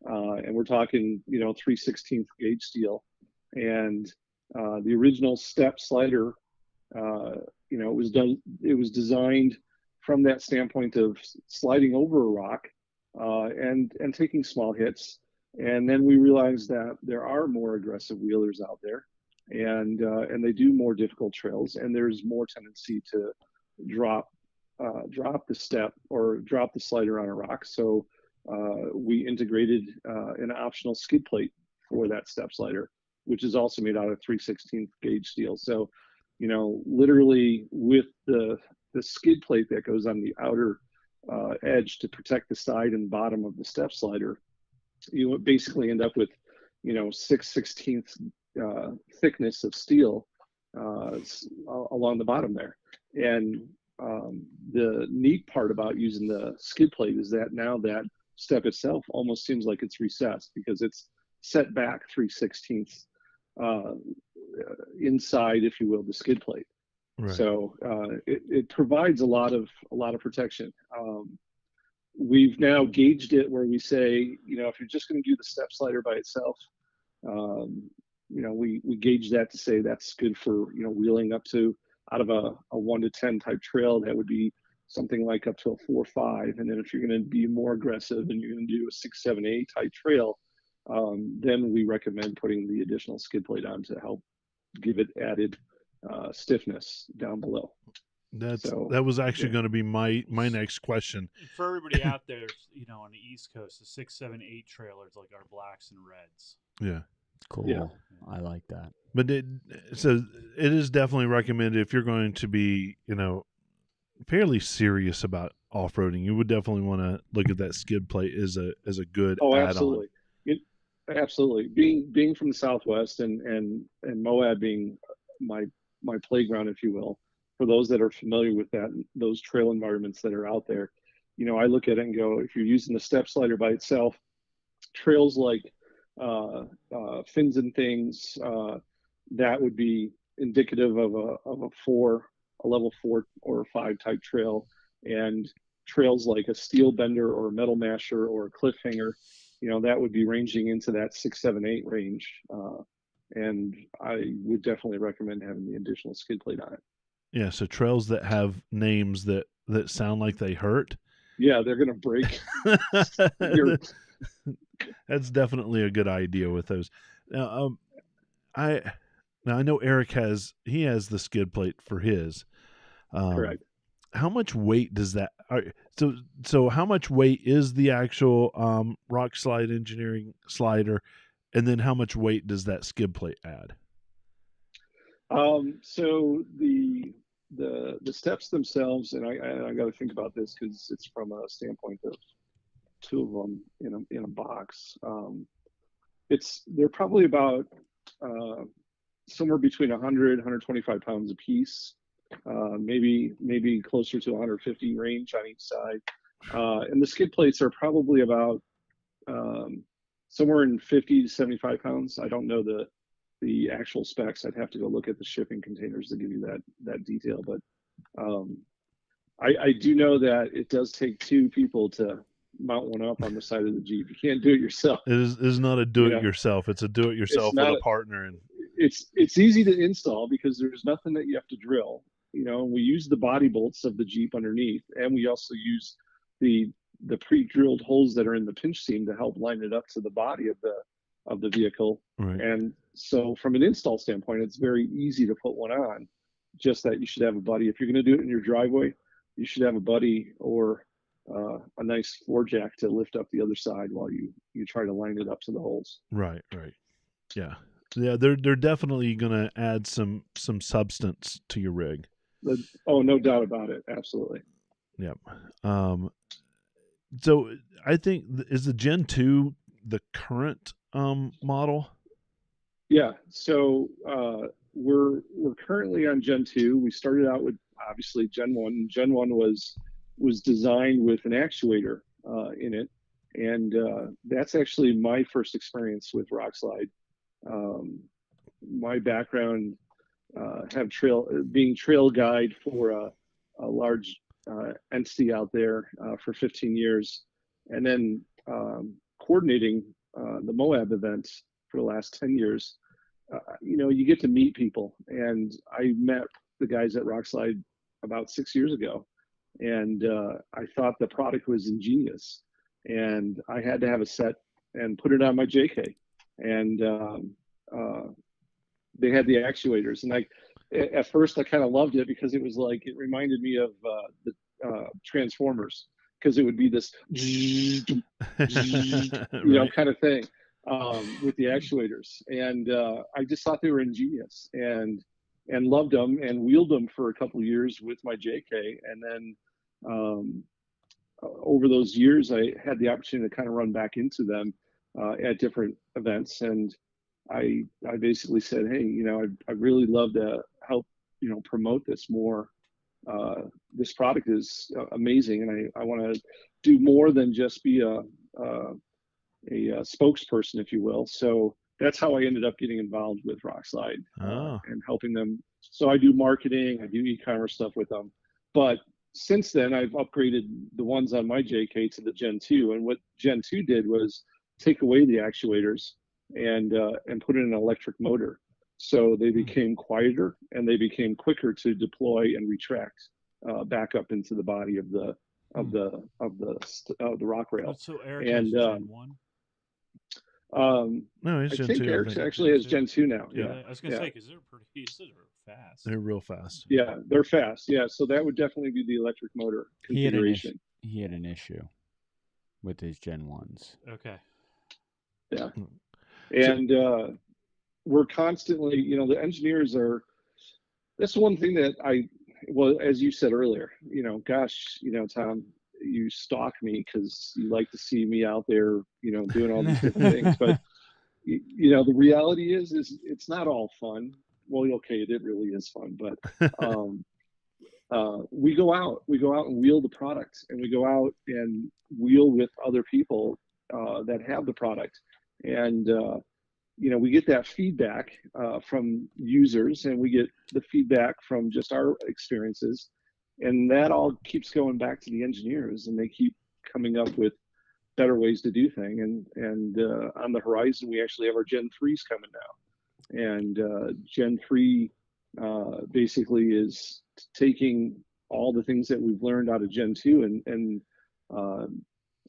and we're talking 3/16 gauge steel. And the original step slider, it was designed from that standpoint of sliding over a rock and taking small hits. And then we realized that there are more aggressive wheelers out there, and they do more difficult trails, and there's more tendency to drop the step or drop the slider on a rock. So we integrated an optional skid plate for that step slider, which is also made out of 3/16 gauge steel. So, literally with the skid plate that goes on the outer edge to protect the side and bottom of the step slider, you basically end up with 6/16 thickness of steel along the bottom there. And the neat part about using the skid plate is that now that step itself almost seems like it's recessed, because it's set back 3/16 inside, if you will, the skid plate. Right. So it provides a lot of protection. We've now gauged it where we say, if you're just going to do the step slider by itself, we gauge that to say that's good for wheeling up to, out of a 1 to 10 type trail, that would be something like up to a 4 or 5. And then if you're going to be more aggressive and you're going to do a 6, 7, 8 type trail, then we recommend putting the additional skid plate on to help give it added stiffness down below. That was actually going to be my next question. For everybody out there, on the East Coast, the 6, 7, 8 trailers like our blacks and reds. Yeah. Cool. Yeah. I like that. But it is definitely recommended if you're going to be, fairly serious about off-roading. You would definitely want to look at that skid plate as a good add-on. Absolutely. Absolutely. Being from the Southwest and Moab being my playground, if you will, for those that are familiar with those trail environments that are out there, I look at it and go, if you're using the step slider by itself, trails like Fins and Things, that would be indicative of a level 4 or 5 type trail, and trails like a steel bender or a metal masher or a cliffhanger, that would be ranging into that 6, 7, 8 range. And I would definitely recommend having the additional skid plate on it. Yeah. So trails that have names that sound like they hurt. Yeah, they're going to break. That's definitely a good idea with those. Now, Now I know Eric has the skid plate for his. Correct. How much weight does that? So how much weight is the actual Rock Slide Engineering slider, and then how much weight does that skid plate add? So the steps themselves, and I got to think about this because it's from a standpoint of two of them in a box. They're probably about somewhere between 100, 125 pounds a piece, maybe closer to 150 range on each side. And the skid plates are probably about somewhere in 50 to 75 pounds. I don't know the actual specs. I'd have to go look at the shipping containers to give you that detail. But I do know that it does take two people to mount one up on the side of the Jeep. You can't do it yourself. It is not a do-it-yourself. It's a do-it-yourself with a partner. And it's easy to install because there's nothing that you have to drill. We use the body bolts of the Jeep underneath, and we also use the pre-drilled holes that are in the pinch seam to help line it up to the body of the vehicle. Right. And so from an install standpoint, it's very easy to put one on. Just that you should have a buddy. If you're going to do it in your driveway, you should have a buddy or a nice floor jack to lift up the other side while you try to line it up to the holes. Right. Yeah. They're definitely going to add some substance to your rig. Oh, no doubt about it. Absolutely. Yep. So I think is the Gen 2 the current model? Yeah. So we're currently on Gen 2. We started out with obviously Gen 1. Gen 1 was designed with an actuator in it, and that's actually my first experience with Rock Slide. My background being trail guide for a large entity out there for 15 years, and then coordinating the Moab events for the last 10 years. You get to meet people, and I met the guys at Rock Slide about 6 years ago, and I thought the product was ingenious, and I had to have a set and put it on my JK, and they had the actuators, and at first I kind of loved it because it reminded me of the Transformers, because it would be this Right. kind of thing with the actuators, and I just thought they were ingenious, and loved them and wheeled them for a couple of years with my JK, and then over those years I had the opportunity to kind of run back into them at different events, and I basically said, hey, I really love to help promote this more. This product is amazing, and I want to do more than just be a spokesperson, if you will. So that's how I ended up getting involved with Rock Slide and helping them. So I do marketing, I do e-commerce stuff with them. But since then, I've upgraded the ones on my JK to the Gen 2. And what Gen 2 did was take away the actuators and put in an electric motor. So they became quieter and they became quicker to deploy and retract back up into the body of the rock rail. So Eric has Gen 1? No, it's I Gen think 2. Eric actually has Gen 2 now. Yeah, I was gonna say, because they're fast. They're real fast. Yeah, they're fast. Yeah, so that would definitely be the electric motor configuration. He had an issue with his Gen 1s. Okay. Yeah, and we're constantly, the engineers are. That's one thing that as you said earlier, Tom, you stalk me because you like to see me out there, doing all these different things. But the reality is it's not all fun. Well, okay, it really is fun, but we go out and wheel the product, and we go out and wheel with other people that have the product, and we get that feedback from users, and we get the feedback from just our experiences, and that all keeps going back to the engineers, and they keep coming up with better ways to do things. And on the horizon, we actually have our Gen 3s coming now, and Gen 3 basically is taking all the things that we've learned out of Gen 2 and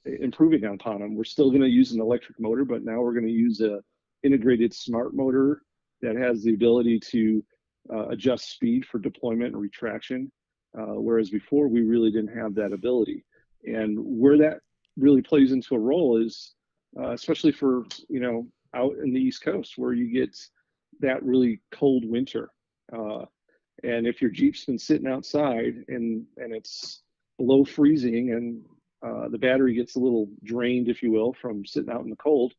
improving upon them. We're still going to use an electric motor, but now we're going to use a integrated smart motor that has the ability to adjust speed for deployment and retraction, whereas before we really didn't have that ability. And where that really plays into a role is, especially for, out in the East Coast where you get that really cold winter. And if your Jeep's been sitting outside and it's below freezing and the battery gets a little drained, if you will, from sitting out in the cold,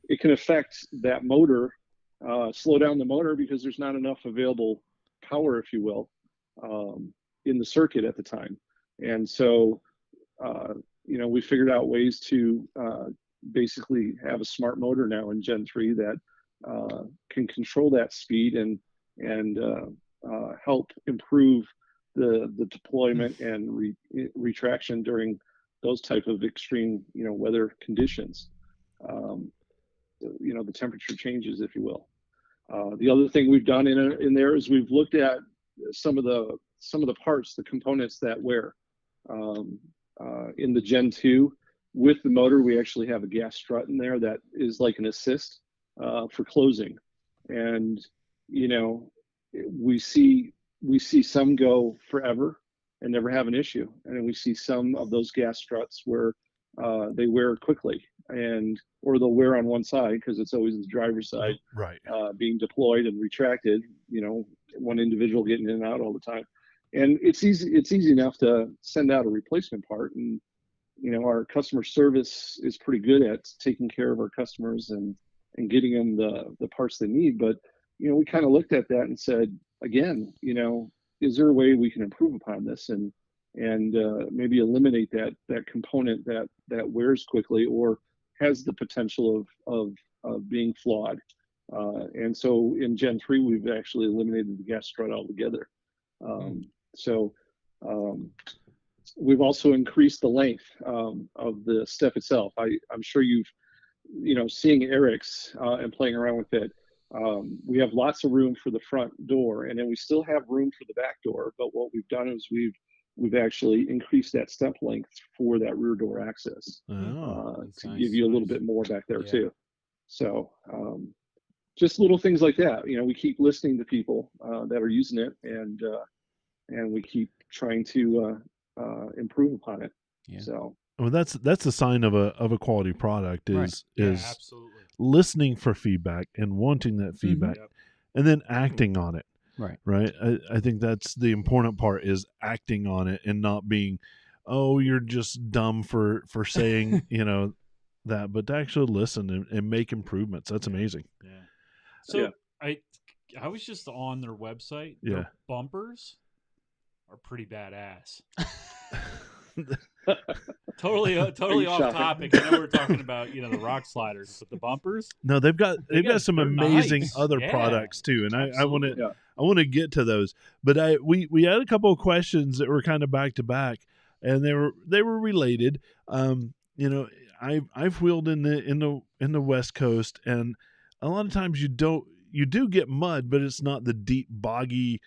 it can affect that motor, slow down the motor because there's not enough available power, if you will, in the circuit at the time. And so, we figured out ways to basically have a smart motor now in Gen 3 that can control that speed and help improve the deployment and retraction during those type of extreme, weather conditions. The temperature changes, if you will. The other thing we've done in there is we've looked at some of the parts, the components that wear. In the Gen 2, with the motor, we actually have a gas strut in there that is like an assist for closing. And, we see some go forever and never have an issue. And then we see some of those gas struts where they wear quickly or they'll wear on one side because it's always the driver's side, right, being deployed and retracted, one individual getting in and out all the time. And it's easy enough to send out a replacement part. And, our customer service is pretty good at taking care of our customers and getting them the parts they need. But, we kind of looked at that and said, again, is there a way we can improve upon this and maybe eliminate that component that wears quickly or has the potential of being flawed. And so in Gen 3, we've actually eliminated the gas strut altogether. We've also increased the length of the step itself. I'm sure you've, seeing Eric's and playing around with it. We have lots of room for the front door, and then we still have room for the back door. But what we've done is we've actually increased that step length for that rear door access to give you a little bit more back there too. So just little things like that. We keep listening to people that are using it, and we keep trying to improve upon it. Yeah. So. Well, that's a sign of a quality product is absolutely. Listening for feedback and wanting that feedback, and then acting on it. Right. I think that's the important part is acting on it and not being, oh, you're just dumb for saying that, but to actually listen and make improvements. That's amazing. Yeah. So I was just on their website. Yeah. Their bumpers are pretty badass. Totally off topic. I know we're talking about the rock sliders, but the bumpers. No, they've got some amazing other products too, and I want to get to those. But we had a couple of questions that were kind of back to back, and they were related. I've wheeled in the West Coast, and a lot of times you do get mud, but it's not the deep boggy,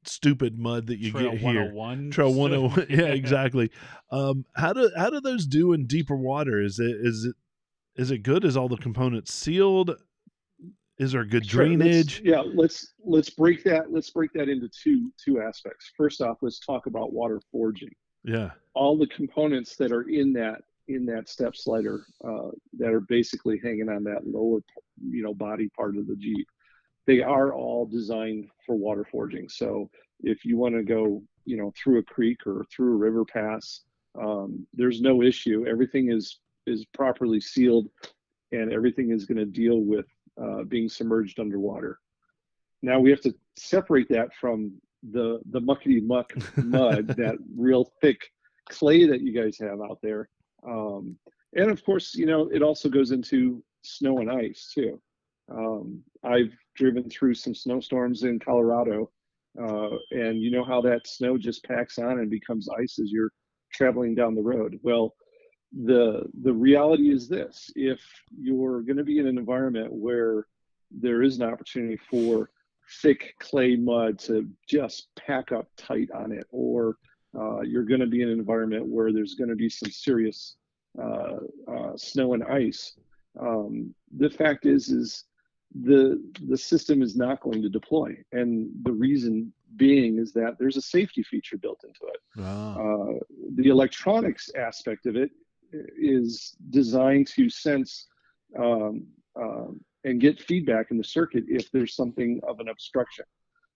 stupid mud that you Trail get here. 101. Trail 101. Yeah, exactly. How do those do in deeper water? Is it good? Is all the components sealed? Is there good drainage? Let's break that into two aspects. First off, let's talk about water forging. Yeah. All the components that are in that step slider that are basically hanging on that lower body part of the Jeep, they are all designed for water forging. So if you want to go, through a creek or through a river pass, there's no issue. Everything is properly sealed, and everything is going to deal with being submerged underwater. Now we have to separate that from the muckety muck mud, that real thick clay that you guys have out there. And of course, it also goes into snow and ice too. I've driven through some snowstorms in Colorado, and you know how that snow just packs on and becomes ice as you're traveling down the road. Well, the reality is this: if you're going to be in an environment where there is an opportunity for thick clay mud to just pack up tight on it, or you're going to be in an environment where there's going to be some serious snow and ice, the fact is the system is not going to deploy. And the reason being is that there's a safety feature built into it. The electronics aspect of it is designed to sense and get feedback in the circuit if there's something of an obstruction.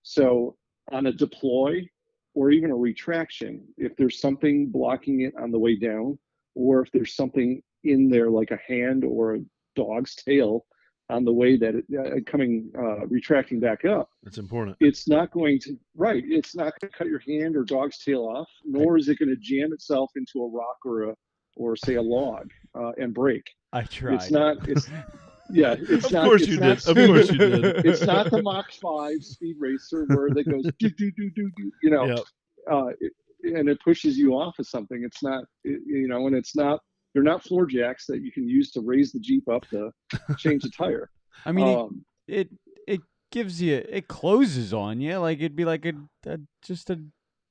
So on a deploy or even a retraction, if there's something blocking it on the way down, or if there's something in there like a hand or a dog's tail on the way that retracting back up, that's important. It's not going to cut your hand or dog's tail off, nor is it going to jam itself into a rock or say a log and break. I tried. It's not. It's of not. Course it's you not, did. Of course you did. It's not the Mach 5 speed racer where that goes do do do do do. You know, Yep. And it pushes you off of something. It's not. And it's not. They're not floor jacks that you can use to raise the Jeep up to change the tire. I mean, it gives you, it closes on you like it'd be like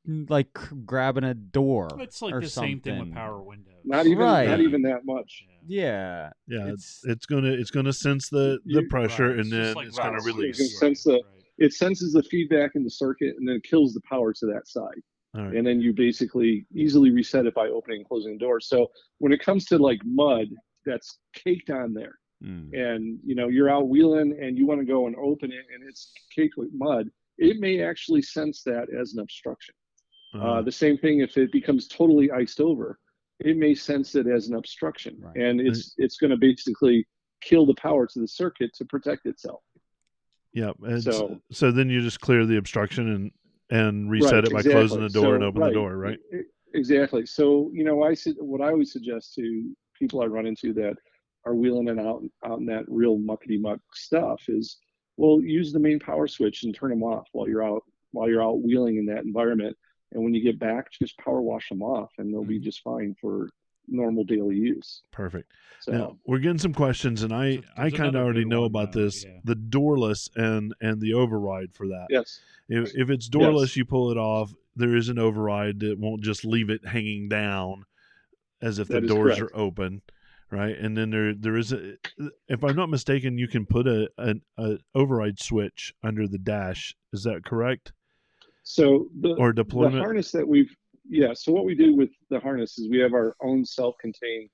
like grabbing a door. It's like or the something. same thing with power windows. Not even that much. Yeah. It's gonna sense the pressure, and then like it's gonna release. It senses the feedback in the circuit, and then it kills the power to that side. Right. And then you basically easily reset it by opening and closing the door. So when it comes to like mud that's caked on there, and you're out wheeling and you want to go and open it and it's caked with mud, it may actually sense that as an obstruction. The same thing if it becomes totally iced over, it may sense it as an obstruction, and it's going to basically kill the power to the circuit to protect itself. Yeah. So then you just clear the obstruction and reset it by exactly. closing the door and open the door, right? Exactly. So what I always suggest to people I run into that are wheeling and out in that real muckety muck stuff is, well, use the main power switch and turn them off while you're out wheeling in that environment. And when you get back, just power wash them off, and they'll be just fine for normal daily use. Perfect. So now we're getting some questions, and I kind of already know about this. Yeah. The doorless and the override for that. Yes. If it's doorless, you pull it off. There is an override that won't just leave it hanging down as if the doors are open, right? And then there is if I'm not mistaken, you can put an override switch under the dash. Is that correct? So the deployment harness that so what we do with the harness is we have our own self-contained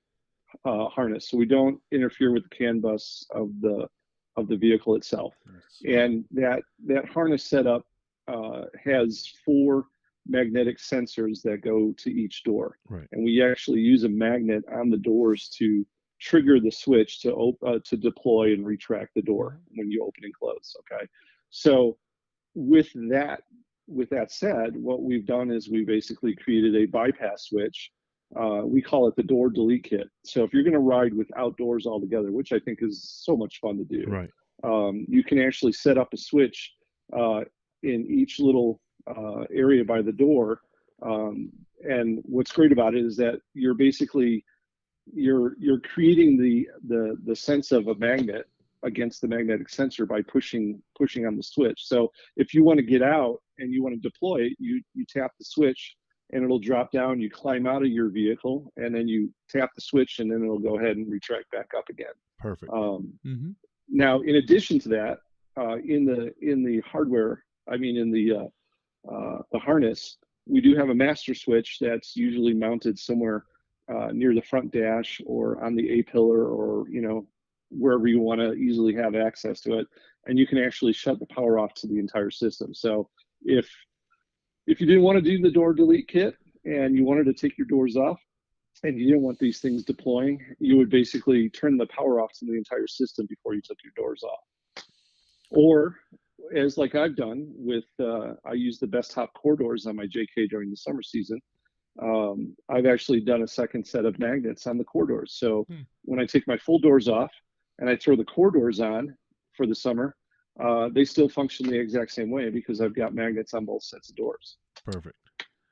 harness, so we don't interfere with the CAN bus of the vehicle itself. And that harness setup has 4 magnetic sensors that go to each door, right? And we actually use a magnet on the doors to trigger the switch to deploy and retract the door when you open and close. Okay, so with that said, what we've done is we basically created a bypass switch. We call it the door delete kit. So if you're going to ride with outdoors altogether, which I think is so much fun to do, right? You can actually set up a switch in each little area by the door. And what's great about it is that you're basically you're creating the sense of a magnet against the magnetic sensor by pushing on the switch. So if you want to get out and you want to deploy it, you tap the switch and it'll drop down. You climb out of your vehicle and then you tap the switch and then it'll go ahead and retract back up again. Perfect. Now, in addition to that, in the hardware, in the harness, we do have a master switch that's usually mounted somewhere near the front dash or on the A-pillar or wherever you want to easily have access to it, and you can actually shut the power off to the entire system. So if you didn't want to do the door delete kit and you wanted to take your doors off and you didn't want these things deploying, you would basically turn the power off to the entire system before you took your doors off. Or as like I've done with, I use the best top core doors on my JK during the summer season. I've actually done a second set of magnets on the core doors. So when I take my full doors off and I throw the core doors on for the summer, they still function the exact same way because I've got magnets on both sets of doors. Perfect.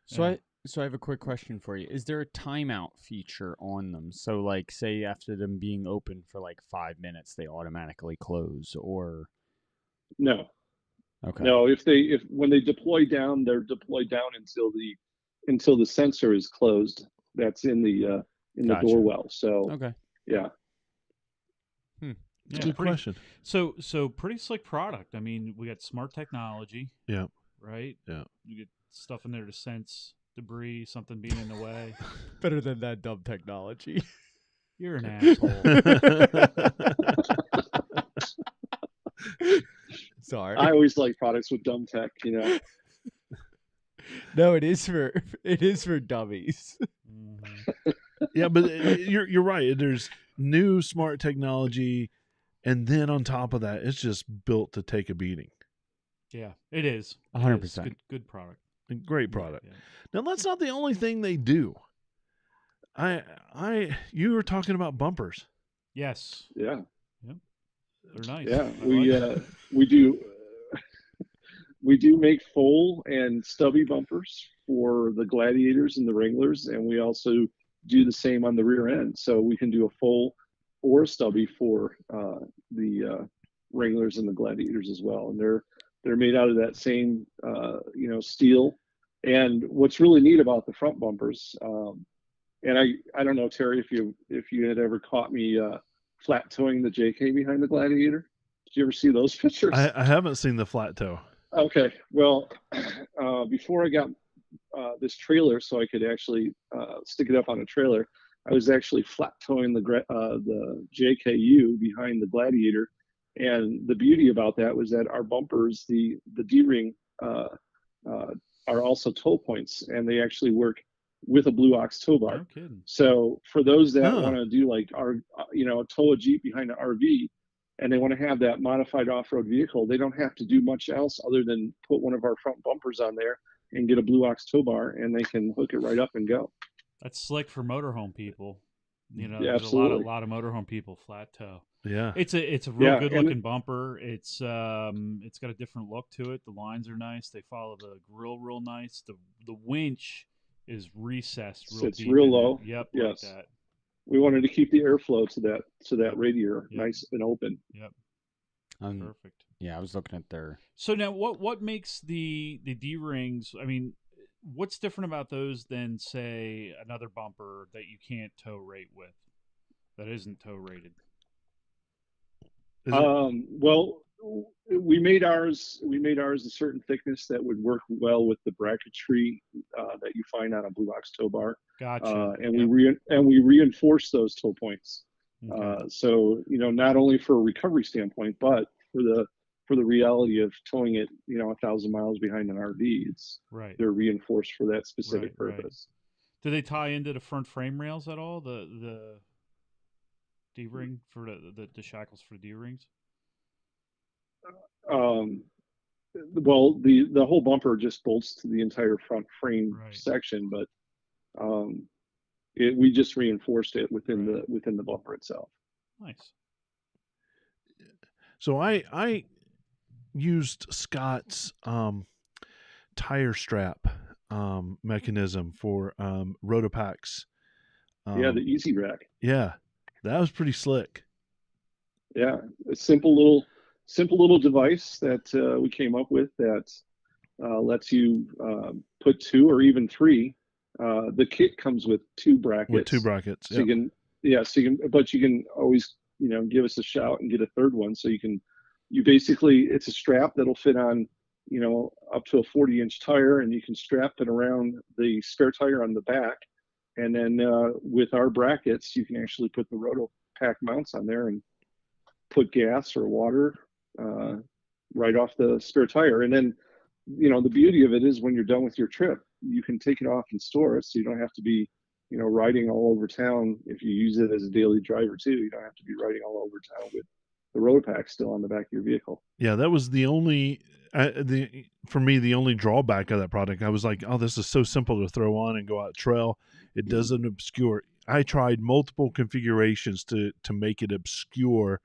So I have a quick question for you. Is there a timeout feature on them? So like say after them being open for like 5 minutes, they automatically close, or? No. Okay. No, if when they deploy down, they're deployed down until the sensor is closed. That's in the door well. So okay. Yeah. It's a good question. So pretty slick product. I mean, we got smart technology. Yeah. Right. Yeah. You get stuff in there to sense debris, something being in the way. Better than that dumb technology. You're an asshole. Sorry. I always like products with dumb tech, you know. No, it is for dummies. Mm-hmm. Yeah, but you're right. There's new smart technology, and then on top of that, it's just built to take a beating. Yeah, it is. 100%. Good product. A great product. Yeah. Now that's not the only thing they do. You were talking about bumpers. Yes. Yeah. Yep. They're nice. Yeah. I We do we do make full and stubby bumpers for the Gladiators and the Wranglers, and we also do the same on the rear end. So we can do a full or a stubby for the Wranglers and the Gladiators as well. And they're made out of that same steel. And what's really neat about the front bumpers, and I don't know, Terry, if you had ever caught me flat towing the JK behind the Gladiator. Did you ever see those pictures? I haven't seen the flat toe. Okay, well, before I got this trailer, so I could actually stick it up on a trailer, I was actually flat towing the JKU behind the Gladiator, and the beauty about that was that our bumpers, the D-ring, are also tow points, and they actually work with a Blue Ox tow bar. No kidding. So for those that want to do like tow a Jeep behind an RV, and they want to have that modified off-road vehicle, they don't have to do much else other than put one of our front bumpers on there and get a Blue Ox tow bar, and they can hook it right up and go. That's slick for motorhome people. You know, Yeah, there's absolutely. a lot of motorhome people flat tow. Yeah. It's a real good looking bumper. It's got a different look to it. The lines are nice. They follow the grill real nice. The winch is recessed real It's deep. real low. Yep. Yes. Like that. We wanted to keep the airflow to that radiator nice and open. Yep. Perfect. Yeah, I was looking at their. So now, what makes the D rings? I mean, what's different about those than say another bumper that you can't tow rate with, that isn't tow rated? Well, we made ours a certain thickness that would work well with the bracketry that you find on a Blue Ox tow bar. Gotcha. And we reinforce those tow points. Okay. So not only for a recovery standpoint, but for the reality of towing it 1,000 miles behind an RV, they're reinforced for that specific purpose. Do they tie into the front frame rails at all? The D-ring for the shackles for D-rings? Well, the whole bumper just bolts to the entire front frame section, but we just reinforced it within the bumper itself. Nice. So I used Scott's tire strap mechanism for Rotopacks. The Easy Rack. Yeah, that was pretty slick. Yeah, a simple little device that we came up with that lets you put 2 or even 3. The kit comes with 2 brackets. With 2 brackets. So but you can always give us a shout and get a third one. So it's a strap that'll fit on up to a 40-inch tire, and you can strap it around the spare tire on the back. And then with our brackets, you can actually put the Rotopack mounts on there and put gas or water right off the spare tire. And then, the beauty of it is when you're done with your trip, you can take it off and store it, so you don't have to be, riding all over town. If you use it as a daily driver too, you don't have to be riding all over town with the Rotopack still on the back of your vehicle. Yeah, that was the only, for me, the only drawback of that product. I was like, oh, this is so simple to throw on and go out trail. It doesn't obscure. I tried multiple configurations to make it obscure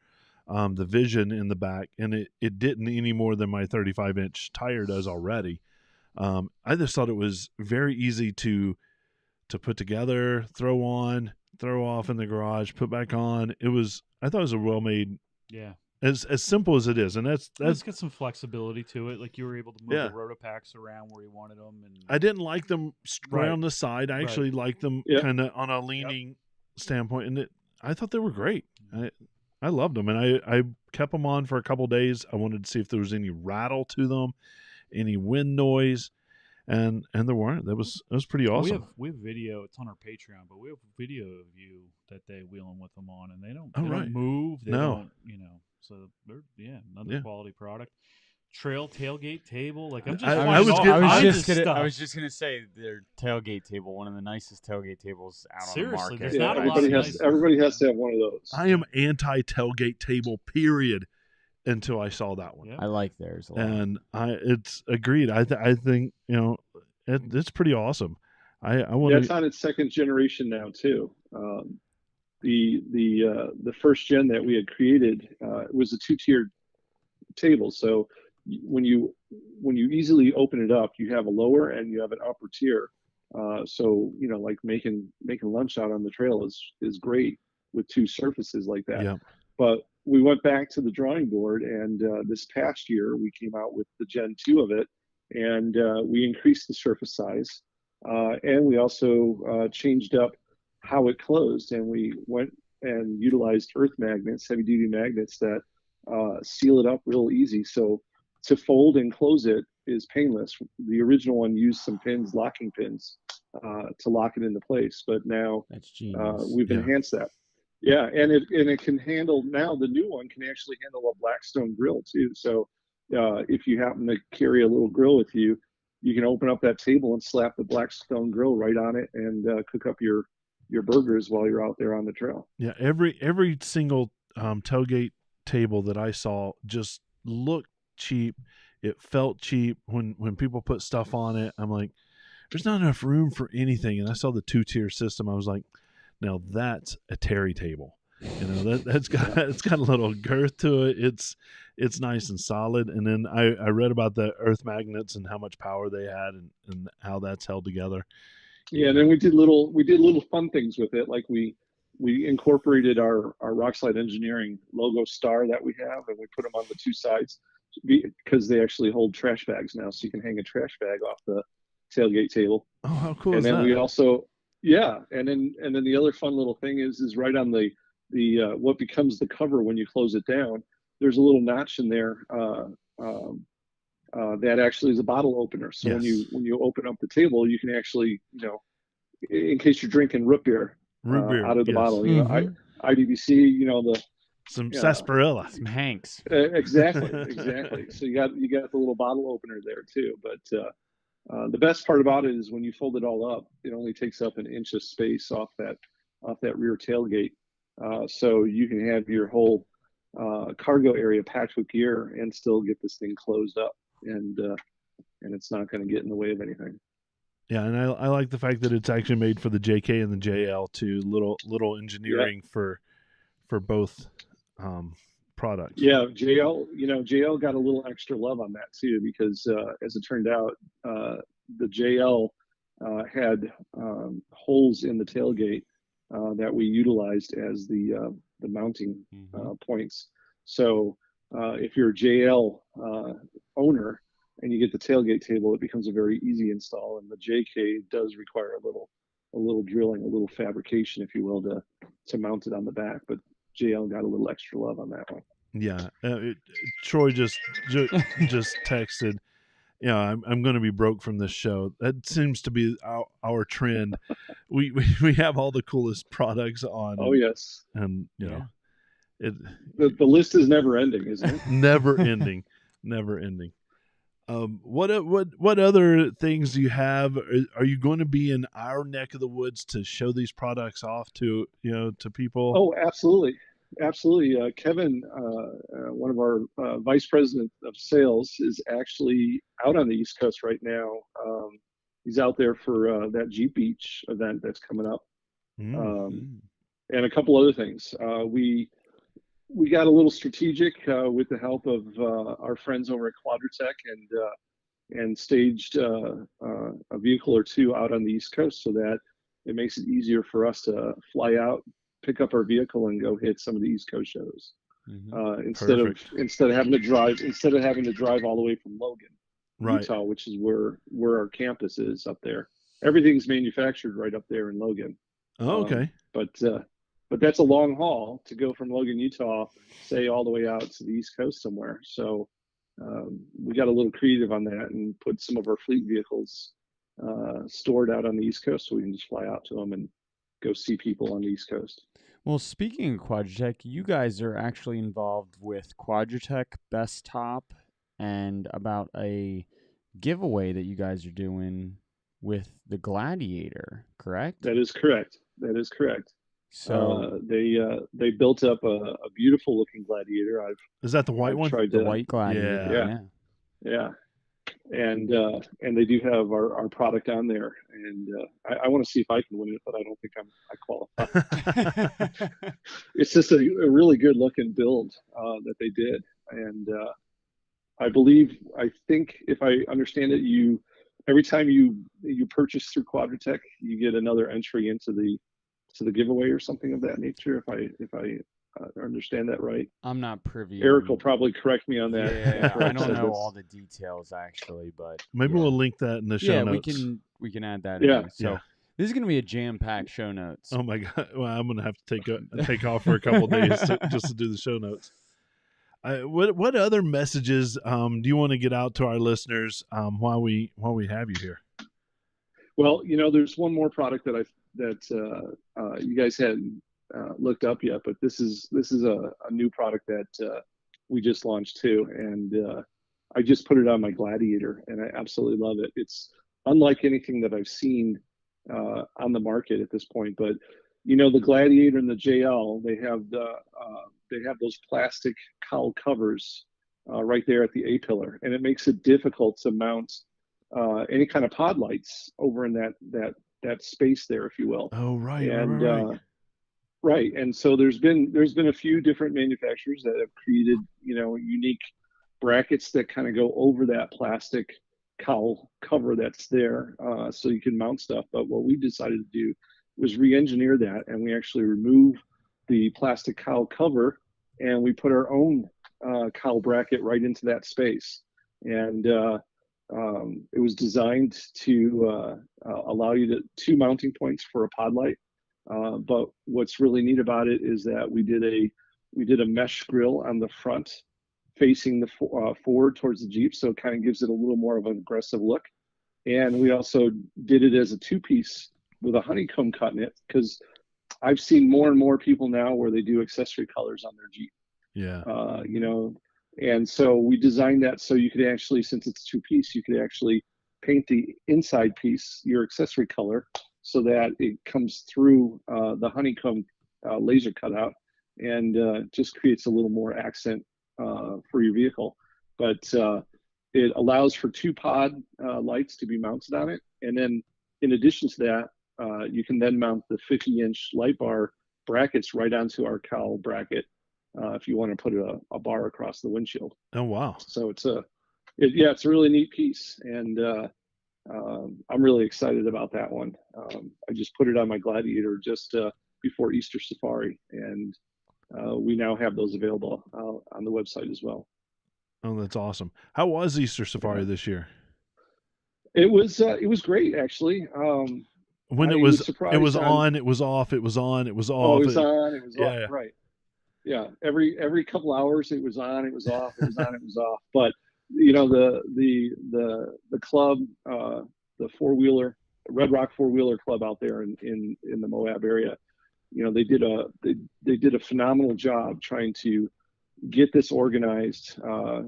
the vision in the back, and it didn't any more than my 35-inch tire does already. I just thought it was very easy to put together, throw on, throw off in the garage, put back on. I thought it was a well-made. Yeah. As simple as it is, and that's got some flexibility to it. Like you were able to move the Rotopacks around where you wanted them. And I didn't like them around the side. I actually liked them kind of on a leaning standpoint, and I thought they were great. I loved them, and I kept them on for a couple days. I wanted to see if there was any rattle to them, any wind noise, and there weren't. It was pretty awesome. We have video. It's on our Patreon, but we have video of you that day wheeling with them on, and they don't Oh, right. don't move. They No. don't, so they're another quality product. Trail tailgate table, like I'm just I finding was all getting- kinds I of I stuff. was just gonna say their tailgate table, one of the nicest tailgate tables out Seriously, on the there's market. not a lot everybody of has nice- everybody has to have one of those. I am anti tailgate table, period, until I saw that one. Yeah. I like theirs a lot. And it's agreed. I think it's pretty awesome. I want Yeah, it's on its second generation now too. The first gen that we had created was a two-tiered table. So when you easily open it up, you have a lower and you have an upper tier. So like making lunch out on the trail is great with two surfaces like that. Yeah. But we went back to the drawing board, and this past year we came out with the Gen 2 of it, and we increased the surface size, and we also changed up how it closed, and we went and utilized earth magnets, heavy duty magnets that seal it up real easy. So to fold and close it is painless. The original one used some pins, locking pins, to lock it into place, but now That's genius. we've Yeah. enhanced that. Yeah, and it can handle, now the new one can actually handle a Blackstone grill too. So if you happen to carry a little grill with you, you can open up that table and slap the Blackstone grill right on it and cook up your burgers while you're out there on the trail. Yeah, every single tailgate table that I saw just looked cheap. It felt cheap when people put stuff on it. I'm like, there's not enough room for anything. And I saw the 2-tier system. I was like, now that's a Terry table. That's got it's got a little girth to it. It's nice and solid. And then I read about the earth magnets and how much power they had and how that's held together. Yeah, and then we did little fun things with it. Like we incorporated our Rockslide Engineering logo star that we have, and we put them on the two sides because they actually hold trash bags now, so you can hang a trash bag off the tailgate table. Oh, how cool And is then that? we also, yeah, and then the other fun little thing is right on the what becomes the cover when you close it down. There's a little notch in there that actually is a bottle opener. So Yes. when you open up the table, you can actually, in case you're drinking root beer, out of the yes. bottle, Mhm. IDBC, Some yeah. sarsaparilla. Some Hanks. exactly. So you got the little bottle opener there too. But the best part about it is when you fold it all up, it only takes up an inch of space off that rear tailgate. So you can have your whole cargo area packed with gear and still get this thing closed up, and it's not going to get in the way of anything. Yeah, and I like the fact that it's actually made for the JK and the JL too. Little engineering for both products. Yeah, JL got a little extra love on that too, because as it turned out, the JL had holes in the tailgate that we utilized as the mounting points. So if you're a JL owner and you get the tailgate table, it becomes a very easy install. And the JK does require a little drilling, a little fabrication, if you will, to mount it on the back. But JL got a little extra love on that one. Yeah, Troy just texted. Yeah, I'm going to be broke from this show. That seems to be our trend. We have all the coolest products on. Oh yes, and it the list is never ending, isn't it? never ending. What other things do you have? Are you going to be in our neck of the woods to show these products off to people? Oh, absolutely. Kevin, one of our vice president of sales, is actually out on the East Coast right now. He's out there for that Jeep Beach event that's coming up, and a couple other things. We got a little strategic with the help of our friends over at Quadratech, and staged a vehicle or two out on the East Coast so that it makes it easier for us to fly out, pick up our vehicle, and go hit some of the East Coast shows instead of having to drive all the way from Logan, right, Utah, which is where our campus is up there. Everything's manufactured right up there in Logan. Oh, okay. But but that's a long haul to go from Logan, Utah, say all the way out to the East Coast somewhere. So we got a little creative on that and put some of our fleet vehicles stored out on the East Coast so we can just fly out to them and go see people on the East Coast. Well, speaking of Quadratech, you guys are actually involved with Quadratech Best Top and about a giveaway that you guys are doing with the Gladiator, correct? That is correct. That is correct. So they built up a beautiful looking Gladiator. Is that the white one? Tried the to, white Gladiator, yeah. And they do have our product on there, and I want to see if I can win it, but I don't think I qualify. It's just a really good looking build that they did, and I think if I understand it, every time you purchase through Quadratech, you get another entry into the giveaway or something of that nature. If I understand that right. I'm not privy. Eric will probably correct me on that. Yeah, I don't know all the details actually, but maybe we'll link that in the show notes. Yeah, we can add that Yeah. in. So this is going to be a jam-packed show notes. Oh my God. Well, I'm going to have to take off for a couple of days just to do the show notes. What other messages do you want to get out to our listeners while we have you here? Well, there's one more product that you guys hadn't looked up yet, but this is a new product that we just launched too, and I just put it on my Gladiator, and I absolutely love it. It's unlike anything that I've seen on the market at this point. But the Gladiator and the JL, they have those plastic cowl covers right there at the A pillar, and it makes it difficult to mount any kind of pod lights over in that space there, if you will. Oh, right. And right. Right, and so there's been a few different manufacturers that have created unique brackets that kind of go over that plastic cowl cover that's there, so you can mount stuff. But what we decided to do was re-engineer that, and we actually remove the plastic cowl cover, and we put our own cowl bracket right into that space. And it was designed to allow you two mounting points for a pod light. But what's really neat about it is that we did a mesh grill on the front, facing the forward towards the Jeep, so it kind of gives it a little more of an aggressive look. And we also did it as a two-piece with a honeycomb cut in it, because I've seen more and more people now where they do accessory colors on their Jeep. Yeah. And so we designed that so you could actually, since it's two-piece, you could actually paint the inside piece your accessory color, so that it comes through the honeycomb laser cutout, and just creates a little more accent for your vehicle. But it allows for two pod lights to be mounted on it. And then in addition to that, you can then mount the 50-inch light bar brackets right onto our cowl bracket if you want to put a bar across the windshield. Oh, wow. So it's a really neat piece. And I'm really excited about that one. I just put it on my Gladiator just before Easter Safari, and we now have those available on the website as well. Oh, that's awesome. How was Easter Safari this year? It was great, actually. When it was on, it was off, it was on, it was off. Oh, it was on, it was off. Yeah. Right. Yeah. Every couple hours it was on, it was off, it was on, it was off. But the club, the four-wheeler, Red Rock four-wheeler club out there in the Moab area, they did a phenomenal job trying to get this organized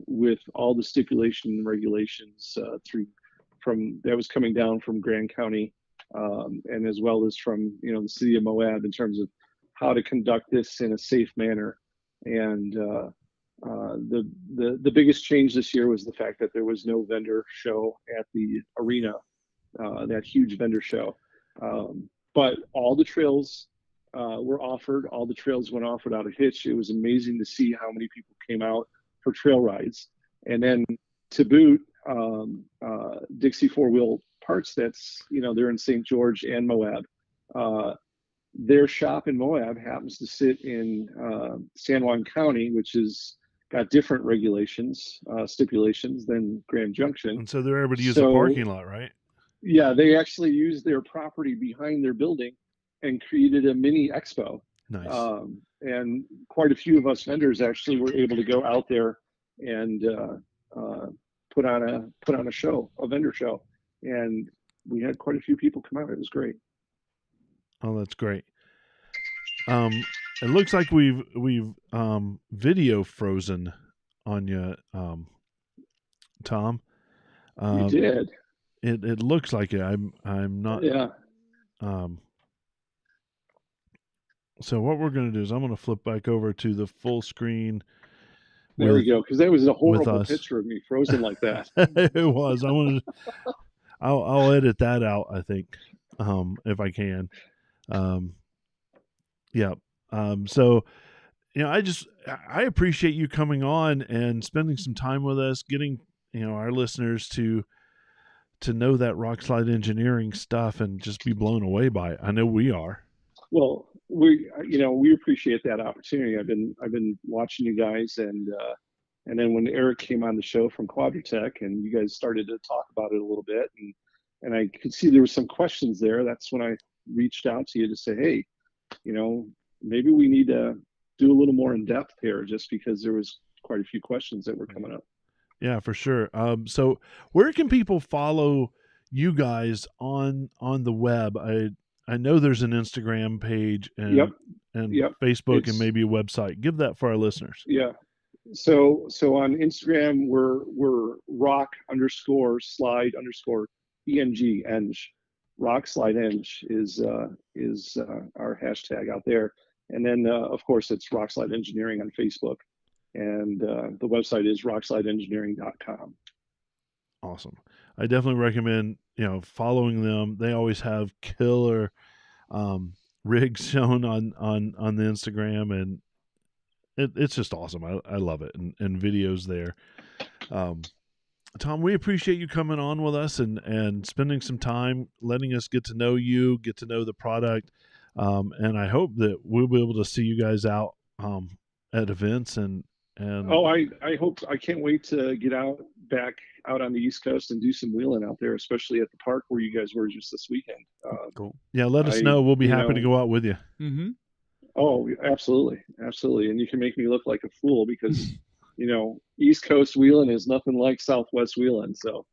with all the stipulation and regulations that was coming down from Grand County, and as well as from the city of Moab, in terms of how to conduct this in a safe manner. And the biggest change this year was the fact that there was no vendor show at the arena, that huge vendor show. But all the trails were offered. All the trails went off without a hitch. It was amazing to see how many people came out for trail rides. And then to boot, Dixie Four Wheel Parts, that's, they're in St. George and Moab. Their shop in Moab happens to sit in San Juan County, which is got different regulations, stipulations than Grand Junction. And so they're able to use the parking lot, right? Yeah, they actually used their property behind their building and created a mini expo. Nice. And quite a few of us vendors actually were able to go out there and put on a show, a vendor show, and we had quite a few people come out. It was great. Oh, that's great. It looks like we've video frozen on you, Tom. You did. It looks like it. I'm not. Yeah. So what we're going to do is I'm going to flip back over to the full screen. There we go. Because that was a horrible us. picture of me frozen like that. It was. I want to. I'll edit that out, I think, if I can. Yeah. So, I appreciate you coming on and spending some time with us, getting, our listeners to know that rock slide engineering stuff and just be blown away by it. I know we are. Well, we appreciate that opportunity. I've been watching you guys, and then when Eric came on the show from Quadratech, and you guys started to talk about it a little bit, and I could see there were some questions there. That's when I reached out to you to say, hey, maybe we need to do a little more in depth here, just because there was quite a few questions that were coming up. Yeah, for sure. So where can people follow you guys on the web? I know there's an Instagram page and Facebook and maybe a website. Give that for our listeners. Yeah. So on Instagram we're rock_slide_eng. Rock slide eng is our hashtag out there. And then of course it's Rock Slide Engineering on Facebook. And the website is rockslideengineering.com. Awesome. I definitely recommend, following them. They always have killer rigs shown on the Instagram, and it's just awesome. I love it. And videos there. Tom, we appreciate you coming on with us and spending some time letting us get to know you, get to know the product. And I hope that we'll be able to see you guys out at events and I hope. I can't wait to get back out on the East Coast and do some wheeling out there, especially at the park where you guys were just this weekend. Cool. Yeah, let us know. We'll be happy to go out with you. Mm-hmm. Oh, absolutely. And you can make me look like a fool because, East Coast wheeling is nothing like Southwest wheeling. So,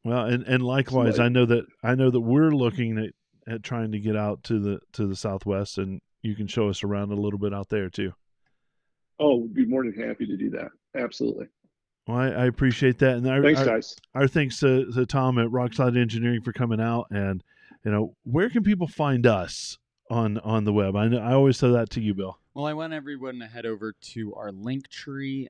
well, and likewise, I know that we're looking at trying to get out to the Southwest, and you can show us around a little bit out there too. Oh, we'd be more than happy to do that. Absolutely. Well, I appreciate that. And thanks, guys. Our thanks to Tom at Rockslide Engineering for coming out. And, where can people find us on the web? I always say that to you, Bill. Well, I want everyone to head over to our Linktree.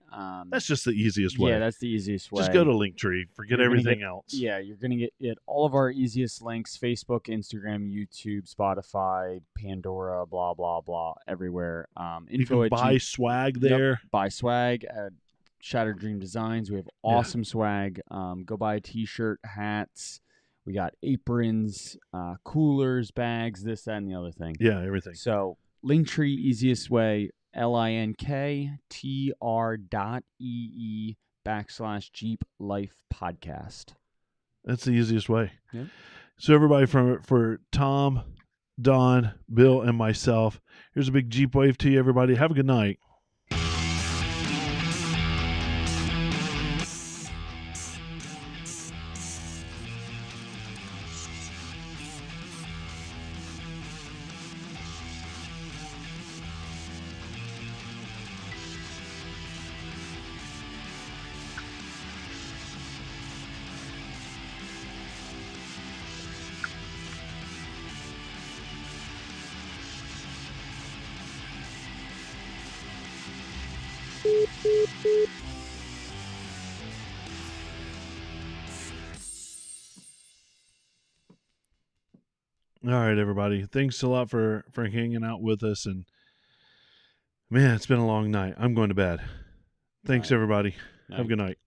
That's just the easiest way. Yeah, that's the easiest way. Just go to Linktree. Forget everything else. Yeah, you're going to get all of our easiest links: Facebook, Instagram, YouTube, Spotify, Pandora, blah, blah, blah, everywhere. You can buy swag there. Yep, buy swag at Shattered Dream Designs. We have awesome swag. Go buy a T-shirt, hats. We got aprons, coolers, bags, this, that, and the other thing. Yeah, everything. So Linktree, easiest way, linktr.ee/Jeep Life Podcast. That's the easiest way. Yeah. So everybody, for Tom, Don, Bill, and myself, here's a big Jeep wave to you, everybody. Have a good night. All right, everybody. Thanks a lot for hanging out with us. And, man, it's been a long night. I'm going to bed. Thanks, everybody. Have a good night.